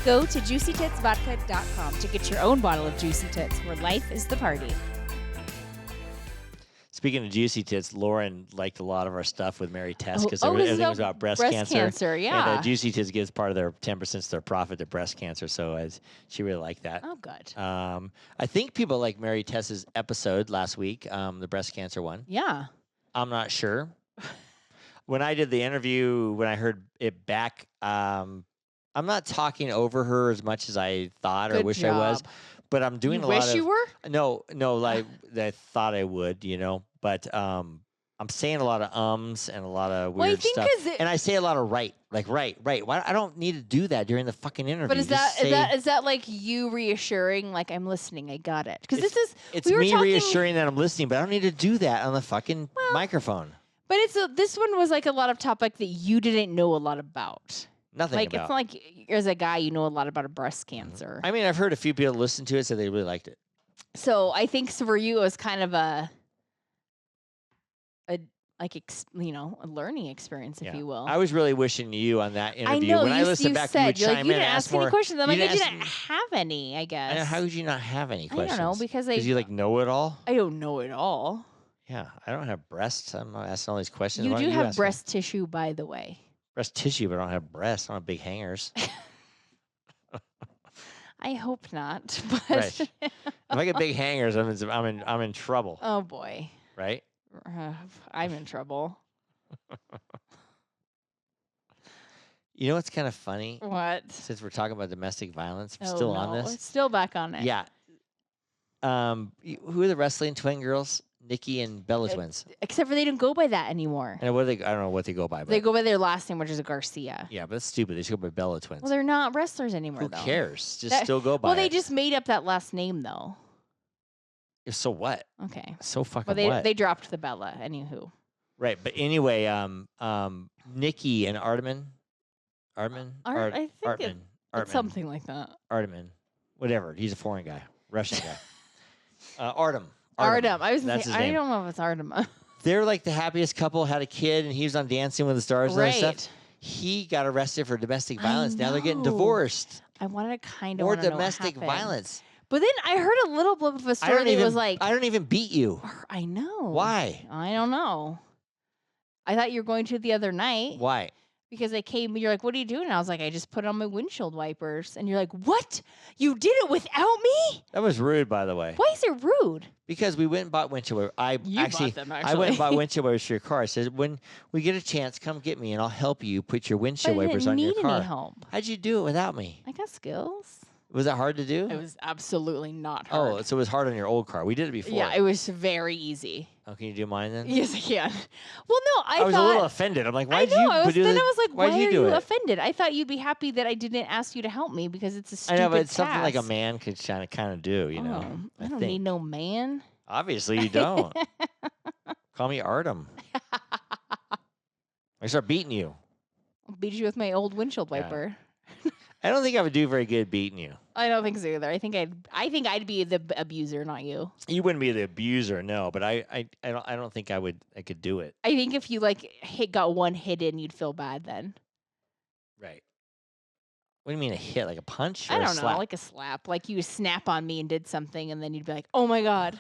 Speaker 3: Go to juicytitsvodka.com to get your own bottle of Juicy Tits, where life is the party.
Speaker 2: Speaking of Juicy Tits, Lauren liked a lot of our stuff with Mary Tess because
Speaker 1: this is
Speaker 2: everything was about breast cancer.
Speaker 1: Yeah.
Speaker 2: And Juicy Tits gives part of their 10% of their profit to breast cancer. So she really liked that.
Speaker 1: Oh, good.
Speaker 2: I think people like Mary Tess's episode last week, the breast cancer one.
Speaker 1: Yeah.
Speaker 2: I'm not sure. When I did the interview, when I heard it back, I'm not talking over her as much as I thought or
Speaker 1: Good
Speaker 2: wish
Speaker 1: job.
Speaker 2: I was. But I'm doing
Speaker 1: You
Speaker 2: a lot
Speaker 1: wish
Speaker 2: of.
Speaker 1: you were?
Speaker 2: No, like I thought I would, But I'm saying a lot of ums and a lot of
Speaker 1: Well, I
Speaker 2: weird
Speaker 1: think
Speaker 2: stuff,
Speaker 1: 'cause
Speaker 2: and I say a lot of right. Why I don't need to do that during the fucking interview.
Speaker 1: But is
Speaker 2: Just
Speaker 1: that like you reassuring, like I'm listening, I got it? Because
Speaker 2: It's
Speaker 1: we were
Speaker 2: me
Speaker 1: talking,
Speaker 2: reassuring that I'm listening, but I don't need to do that on the fucking microphone.
Speaker 1: But this one was like a lot of topic that you didn't know a lot about.
Speaker 2: Nothing
Speaker 1: Like
Speaker 2: about.
Speaker 1: it's not like as a guy you know a lot about a breast cancer.
Speaker 2: I mean, I've heard a few people listen to it, so they really liked it.
Speaker 1: So I think for you it was kind of a learning experience, if you will.
Speaker 2: I was really wishing you on that interview.
Speaker 1: I know.
Speaker 2: When I listened back, you would
Speaker 1: said,
Speaker 2: chime
Speaker 1: you
Speaker 2: in
Speaker 1: didn't
Speaker 2: and
Speaker 1: ask
Speaker 2: more.
Speaker 1: any questions. I'm like,
Speaker 2: you
Speaker 1: you
Speaker 2: didn't
Speaker 1: didn't have any, I guess.
Speaker 2: How could you not have any
Speaker 1: I
Speaker 2: questions?
Speaker 1: don't know because
Speaker 2: you like know it all.
Speaker 1: I don't know it all.
Speaker 2: Yeah, I don't have breasts. I'm not asking all these questions.
Speaker 1: You
Speaker 2: Why
Speaker 1: do
Speaker 2: don't
Speaker 1: have
Speaker 2: ask
Speaker 1: breast tissue, by the way.
Speaker 2: me? Breast tissue, but I don't have breasts. I don't have big hangers.
Speaker 1: I hope not. But
Speaker 2: Right. If I get big hangers, I'm in trouble.
Speaker 1: Oh boy,
Speaker 2: Right?
Speaker 1: I'm in trouble.
Speaker 2: You know what's kind of funny?
Speaker 1: What?
Speaker 2: Since we're talking about domestic violence, I'm
Speaker 1: Oh,
Speaker 2: still
Speaker 1: no.
Speaker 2: on this.
Speaker 1: It's still back on it.
Speaker 2: Yeah. Who are the wrestling twin girls? Nikki and Bella twins.
Speaker 1: Except for they don't go by that anymore.
Speaker 2: And what do they? I don't know what they go by. But
Speaker 1: They go by their last name, which is a Garcia.
Speaker 2: yeah, but that's stupid. They should go by Bella twins.
Speaker 1: Well, they're not wrestlers anymore,
Speaker 2: Who
Speaker 1: though.
Speaker 2: cares? Just
Speaker 1: That-
Speaker 2: still go by.
Speaker 1: Well, they
Speaker 2: it.
Speaker 1: just made up that last name, though.
Speaker 2: So what?
Speaker 1: Okay.
Speaker 2: So fucking
Speaker 1: Well,
Speaker 2: what?
Speaker 1: they dropped the Bella. Anywho.
Speaker 2: Right, but anyway, Nikki and Artman,
Speaker 1: I think it's something like that.
Speaker 2: Artman, whatever. He's a foreign guy, Russian guy. Artem.
Speaker 1: Artem. I was gonna
Speaker 2: That's
Speaker 1: say,
Speaker 2: his
Speaker 1: I
Speaker 2: name.
Speaker 1: don't know if it's Artem.
Speaker 2: They're like the happiest couple. Had a kid, and he was on Dancing with the Stars and all that
Speaker 1: Right.
Speaker 2: stuff. He got arrested for domestic
Speaker 1: I
Speaker 2: violence. Now they're getting
Speaker 1: know.
Speaker 2: divorced.
Speaker 1: I wanted to kind of
Speaker 2: More
Speaker 1: know what
Speaker 2: domestic
Speaker 1: happened.
Speaker 2: violence.
Speaker 1: But then I heard a little blip of a story that was like,
Speaker 2: I don't even beat you.
Speaker 1: I know.
Speaker 2: Why?
Speaker 1: I don't know. I thought you were going to the other night.
Speaker 2: Why?
Speaker 1: Because I came, you're like, what are you doing? And I was like, I just put on my windshield wipers. And you're like, what? You did it without me?
Speaker 2: That was rude, by the way.
Speaker 1: Why is it rude?
Speaker 2: Because we went and bought windshield wipers. I went and
Speaker 1: actually.
Speaker 2: bought windshield wipers for your car. I said, when we get a chance, come get me and I'll help you put your
Speaker 1: But
Speaker 2: windshield
Speaker 1: I
Speaker 2: wipers
Speaker 1: didn't
Speaker 2: on your
Speaker 1: need
Speaker 2: car.
Speaker 1: any help.
Speaker 2: How'd you do it without me?
Speaker 1: I got skills.
Speaker 2: Was that hard to do?
Speaker 1: It was absolutely not hard.
Speaker 2: Oh, so it was hard on your old car. We did it before.
Speaker 1: Yeah, it was very easy.
Speaker 2: Oh, can you do mine then?
Speaker 1: Yes, I can. Well, no,
Speaker 2: I was a little offended. I'm like, why did you
Speaker 1: I was,
Speaker 2: do
Speaker 1: then
Speaker 2: the,
Speaker 1: I was like,
Speaker 2: why'd
Speaker 1: why
Speaker 2: you
Speaker 1: are
Speaker 2: do
Speaker 1: you
Speaker 2: it?
Speaker 1: offended? I thought you'd be happy that I didn't ask you to help me because it's a
Speaker 2: I
Speaker 1: stupid
Speaker 2: know, but it's
Speaker 1: task.
Speaker 2: something like a man could kind of do, you know.
Speaker 1: I don't need no man.
Speaker 2: Obviously, you don't. Call me Artem. I start beating you.
Speaker 1: I'll beat you with my old windshield
Speaker 2: Yeah.
Speaker 1: wiper.
Speaker 2: I don't think I would do very good beating you.
Speaker 1: I don't think so either. I think I'd be the abuser, not you.
Speaker 2: You wouldn't be the abuser, no. But I don't think I could do it.
Speaker 1: I think if you like got one hit in, you'd feel bad then.
Speaker 2: Right. What do you mean a hit? Like a punch? Or
Speaker 1: I
Speaker 2: a
Speaker 1: don't know,
Speaker 2: slap?
Speaker 1: like a slap. Like you snap on me and did something, and then you'd be like, "Oh my god."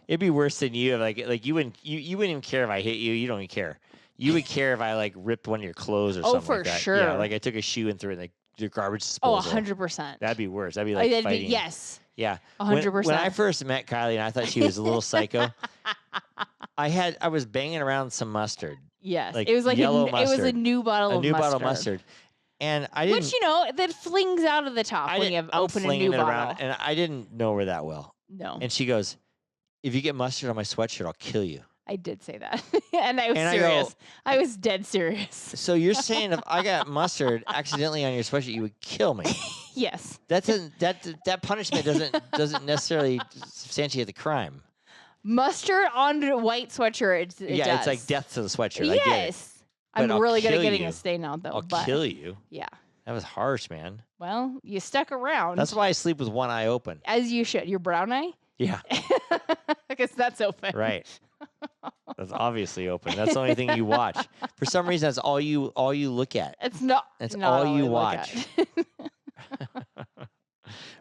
Speaker 2: It'd be worse than you. Like you wouldn't even care if I hit you. You don't even care. You would care if I like ripped one of your clothes or something
Speaker 1: for
Speaker 2: like that.
Speaker 1: sure.
Speaker 2: Yeah, like I took a shoe and threw it in like your garbage
Speaker 1: Oh,
Speaker 2: disposal.
Speaker 1: 100%.
Speaker 2: That'd be worse. That'd be like fighting.
Speaker 1: Yes.
Speaker 2: Yeah.
Speaker 1: 100%.
Speaker 2: When I first met Kylie and I thought she was a little psycho, I was banging around some mustard.
Speaker 1: Yes.
Speaker 2: Like
Speaker 1: it was like
Speaker 2: yellow
Speaker 1: it was a
Speaker 2: mustard.
Speaker 1: new bottle of
Speaker 2: bottle of mustard. And I didn't.
Speaker 1: Which, that flings out of the top when you have
Speaker 2: I'm
Speaker 1: open a
Speaker 2: flinging
Speaker 1: new
Speaker 2: it
Speaker 1: bottle.
Speaker 2: around, and I didn't know her that well.
Speaker 1: No.
Speaker 2: And she goes, "If you get mustard on my sweatshirt, I'll kill you."
Speaker 1: I did say that. And I was
Speaker 2: And
Speaker 1: serious. I was dead serious.
Speaker 2: So you're saying if I got mustard accidentally on your sweatshirt, you would kill me?
Speaker 1: Yes.
Speaker 2: That punishment doesn't necessarily substantiate the crime.
Speaker 1: Mustard on a white sweatshirt, it does.
Speaker 2: It's like death to the sweatshirt. I get it.
Speaker 1: Yes.
Speaker 2: But
Speaker 1: I'm
Speaker 2: I'll
Speaker 1: really good at
Speaker 2: kill
Speaker 1: getting
Speaker 2: you.
Speaker 1: a stain out, though.
Speaker 2: I'll kill you.
Speaker 1: Yeah.
Speaker 2: That was harsh, man.
Speaker 1: Well, you stuck around.
Speaker 2: That's why I sleep with one eye open.
Speaker 1: As you should. Your brown eye?
Speaker 2: Yeah.
Speaker 1: Because that's open.
Speaker 2: Right. That's obviously open. That's the only thing you watch. For some reason, that's all you look at.
Speaker 1: It's not.
Speaker 2: That's
Speaker 1: not
Speaker 2: all you
Speaker 1: I look
Speaker 2: watch.
Speaker 1: at.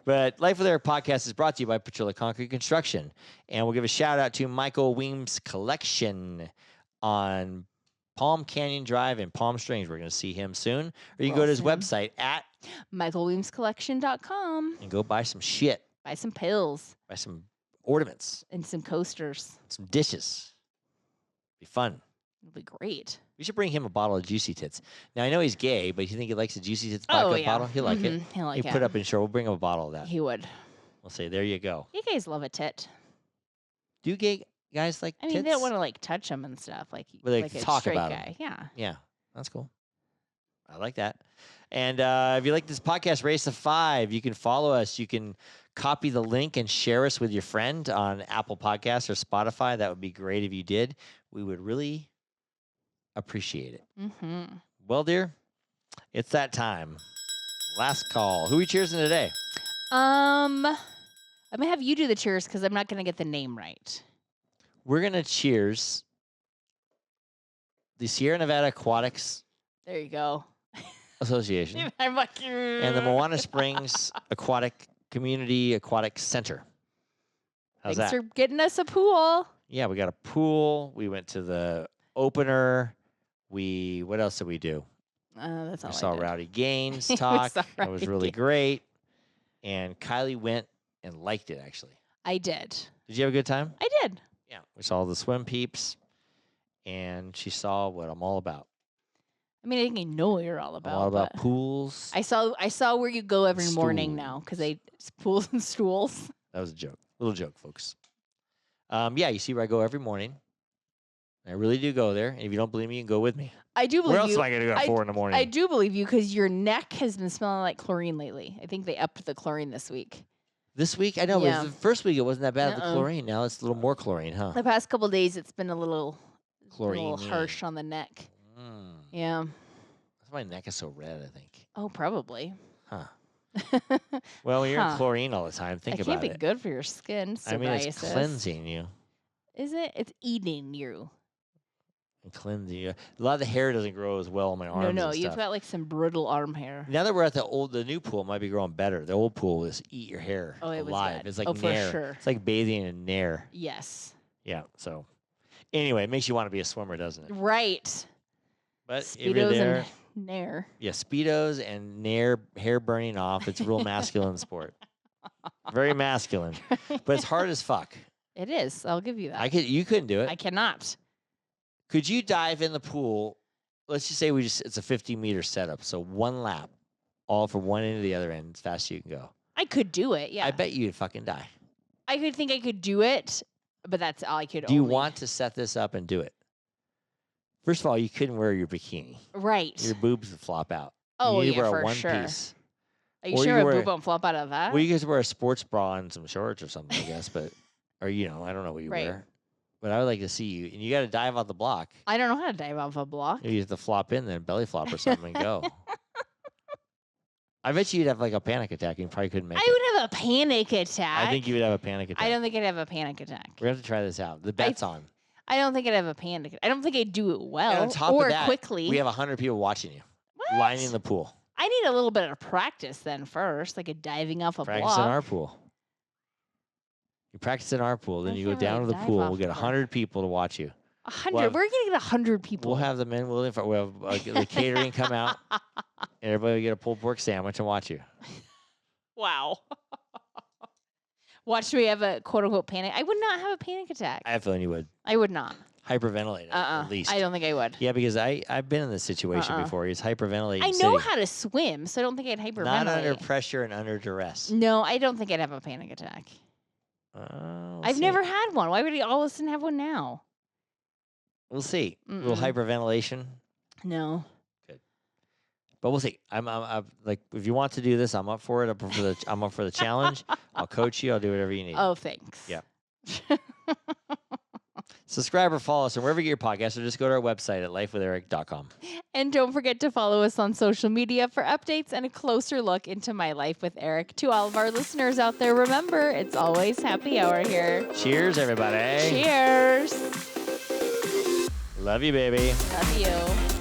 Speaker 2: But Life with Air podcast is brought to you by Petrilla Concrete Construction. And we'll give a shout out to Michael Weems' collection on Palm Canyon Drive in Palm Springs. We're going to see him soon. Or you can go to his website at
Speaker 1: MichaelWeemsCollection.com.
Speaker 2: and go buy some shit.
Speaker 1: Buy some pills
Speaker 2: Buy some ornaments,
Speaker 1: and some coasters.
Speaker 2: some dishes. Be fun.
Speaker 1: It'll be great.
Speaker 2: We should bring him a bottle of Juicy Tits. Now, I know he's gay, but you think he likes a Juicy Tits
Speaker 1: Oh,
Speaker 2: vodka
Speaker 1: yeah.
Speaker 2: bottle? He'll like it.
Speaker 1: He'll like
Speaker 2: He
Speaker 1: it.
Speaker 2: put up in shore. We'll bring him a bottle of that.
Speaker 1: He would.
Speaker 2: We'll say, there you go.
Speaker 1: You guys love a tit.
Speaker 2: Do gay guys like
Speaker 1: I mean,
Speaker 2: tits?
Speaker 1: they don't want to like touch them and stuff like
Speaker 2: Well, they
Speaker 1: like a
Speaker 2: talk
Speaker 1: straight
Speaker 2: about
Speaker 1: guy.
Speaker 2: 'em.
Speaker 1: Yeah.
Speaker 2: Yeah, that's cool. I like that. And if you like this podcast, Race of 5, you can follow us. You can copy the link and share us with your friend on Apple Podcasts or Spotify. That would be great if you did. We would really appreciate it.
Speaker 1: Mm-hmm.
Speaker 2: Well, dear, it's that time. Last call. Who are we cheersing today?
Speaker 1: I'm gonna have you do the cheers because I'm not gonna get the name right.
Speaker 2: We're going to cheers the Sierra Nevada Aquatics
Speaker 1: There you go.
Speaker 2: Association
Speaker 1: I'm like,
Speaker 2: and the Moana Springs Community Aquatic Center. How's
Speaker 1: thanks
Speaker 2: that?
Speaker 1: for getting us a pool.
Speaker 2: Yeah, we got a pool. We went to the opener. What else did we do?
Speaker 1: That's all
Speaker 2: We
Speaker 1: I
Speaker 2: saw
Speaker 1: did.
Speaker 2: Rowdy Gaines
Speaker 1: We
Speaker 2: talk.
Speaker 1: saw
Speaker 2: That was
Speaker 1: Rowdy
Speaker 2: really
Speaker 1: Gaines.
Speaker 2: great. And Kylie went and liked it, actually.
Speaker 1: I did.
Speaker 2: Did you have a good time?
Speaker 1: I did.
Speaker 2: Yeah. We saw the swim peeps, and she saw what I'm all about.
Speaker 1: I mean, I think I know what you're all
Speaker 2: I'm
Speaker 1: about.
Speaker 2: all about
Speaker 1: but
Speaker 2: pools.
Speaker 1: I saw where you go every morning now because pools and stools.
Speaker 2: That was a joke. Little joke, folks. Yeah, you see where I go every morning. I really do go there. And if you don't believe me, you can go with me.
Speaker 1: I do believe
Speaker 2: Where else
Speaker 1: you.
Speaker 2: am I going to go at 4 in the morning?
Speaker 1: I do believe you because your neck has been smelling like chlorine lately. I think they upped the chlorine this week.
Speaker 2: This week? I know,
Speaker 1: Yeah.
Speaker 2: but the first week it wasn't that bad, the
Speaker 1: Uh-uh.
Speaker 2: chlorine. Now it's a little more chlorine, huh?
Speaker 1: The past couple days, it's been a little
Speaker 2: Chlorine.
Speaker 1: harsh on the neck.
Speaker 2: Mm.
Speaker 1: Yeah.
Speaker 2: That's why my neck is so red, I think.
Speaker 1: Oh, probably.
Speaker 2: Huh. Well, when you're in
Speaker 1: Huh.
Speaker 2: chlorine all the time, think
Speaker 1: It
Speaker 2: about
Speaker 1: can't be
Speaker 2: it.
Speaker 1: good for your skin.
Speaker 2: I mean, it's
Speaker 1: psoriasis.
Speaker 2: cleansing you.
Speaker 1: Is it? It's eating you.
Speaker 2: And cleansing you. A lot of the hair doesn't grow as well on my arms.
Speaker 1: No,
Speaker 2: and
Speaker 1: you've
Speaker 2: stuff.
Speaker 1: got like some brittle arm hair.
Speaker 2: Now that we're at the new pool, it might be growing better. The old pool was eat your hair
Speaker 1: Oh, it was
Speaker 2: alive.
Speaker 1: bad.
Speaker 2: It's like
Speaker 1: Oh, for
Speaker 2: nair.
Speaker 1: sure.
Speaker 2: It's like bathing in nair.
Speaker 1: Yes.
Speaker 2: Yeah. So anyway, it makes you want to be a swimmer, doesn't it?
Speaker 1: Right.
Speaker 2: But if you're
Speaker 1: Speedos
Speaker 2: there,
Speaker 1: and nair.
Speaker 2: yeah, speedos and nair, hair burning off. It's a real masculine sport. Very masculine, but it's hard as fuck.
Speaker 1: It is. I'll give you that.
Speaker 2: You couldn't do it.
Speaker 1: I cannot.
Speaker 2: Could you dive in the pool? Let's just say it's a 50-meter setup, so one lap, all from one end to the other end, as fast as you can go.
Speaker 1: I could do it. Yeah.
Speaker 2: I bet you'd fucking die.
Speaker 1: I could think I could do it. But that's all I could.
Speaker 2: Do you want to set this up and do it? First of all, you couldn't wear your bikini.
Speaker 1: Right.
Speaker 2: Your boobs would flop out.
Speaker 1: Oh,
Speaker 2: you need to wear
Speaker 1: for
Speaker 2: a one
Speaker 1: sure.
Speaker 2: piece.
Speaker 1: Are you
Speaker 2: Or
Speaker 1: sure
Speaker 2: you
Speaker 1: a
Speaker 2: wear-
Speaker 1: boob won't flop out of that?
Speaker 2: Well, you guys wear a sports bra and some shorts or something, I guess. But or I don't know what you
Speaker 1: Right.
Speaker 2: wear. But I would like to see you, and you got to dive off the block.
Speaker 1: I don't know how to dive off a block.
Speaker 2: You have to flop in, then belly flop or something, and go. I bet you'd have like a panic attack, and you probably couldn't make it.
Speaker 1: I would have a panic attack.
Speaker 2: I think you would have a panic attack.
Speaker 1: I don't think I'd have a panic attack.
Speaker 2: We're gonna have to try this out. The bet's on.
Speaker 1: I don't think I'd have a panic. I don't think I'd do it
Speaker 2: And
Speaker 1: well
Speaker 2: on top
Speaker 1: or
Speaker 2: of that,
Speaker 1: quickly.
Speaker 2: we have 100 people watching you,
Speaker 1: What?
Speaker 2: lining the pool,
Speaker 1: I need a little bit of practice then first, like a diving off a
Speaker 2: practice
Speaker 1: block.
Speaker 2: in our pool. You practice in our pool, then
Speaker 1: I
Speaker 2: you go
Speaker 1: can't
Speaker 2: down
Speaker 1: really
Speaker 2: to the
Speaker 1: dive
Speaker 2: pool.
Speaker 1: off
Speaker 2: We'll get
Speaker 1: the block.
Speaker 2: 100 people to watch you.
Speaker 1: 100.
Speaker 2: Well,
Speaker 1: We're gonna get 100 people.
Speaker 2: We'll have the men. We'll have the catering come out, and everybody will get a pulled pork sandwich and watch you.
Speaker 1: Wow. Watch me have a quote unquote panic. I would not have a panic attack.
Speaker 2: I have a feeling you would
Speaker 1: I would not.
Speaker 2: hyperventilate at least.
Speaker 1: I don't think I would.
Speaker 2: Yeah, because I've been in this situation before. He's hyperventilating.
Speaker 1: I know
Speaker 2: sitting.
Speaker 1: how to swim, so I don't think I'd hyperventilate.
Speaker 2: Not under pressure and under duress.
Speaker 1: No, I don't think I'd have a panic attack.
Speaker 2: We'll
Speaker 1: I've
Speaker 2: see.
Speaker 1: never had one. Why would I all of a sudden have one now?
Speaker 2: We'll see. A little
Speaker 1: Mm-mm.
Speaker 2: hyperventilation,
Speaker 1: No.
Speaker 2: but we'll see. I'm like, if you want to do this, I'm up for it. I'm up for the challenge. I'll coach you. I'll do whatever you need.
Speaker 1: Oh, thanks.
Speaker 2: Yeah. Subscribe or follow us, and wherever you get your podcast, or just go to our website at lifewitheric.com.
Speaker 1: And don't forget to follow us on social media for updates and a closer look into my life with Eric. To all of our listeners out there, remember, it's always happy hour here.
Speaker 2: Cheers, everybody.
Speaker 1: Cheers.
Speaker 2: Love you, baby.
Speaker 1: Love you.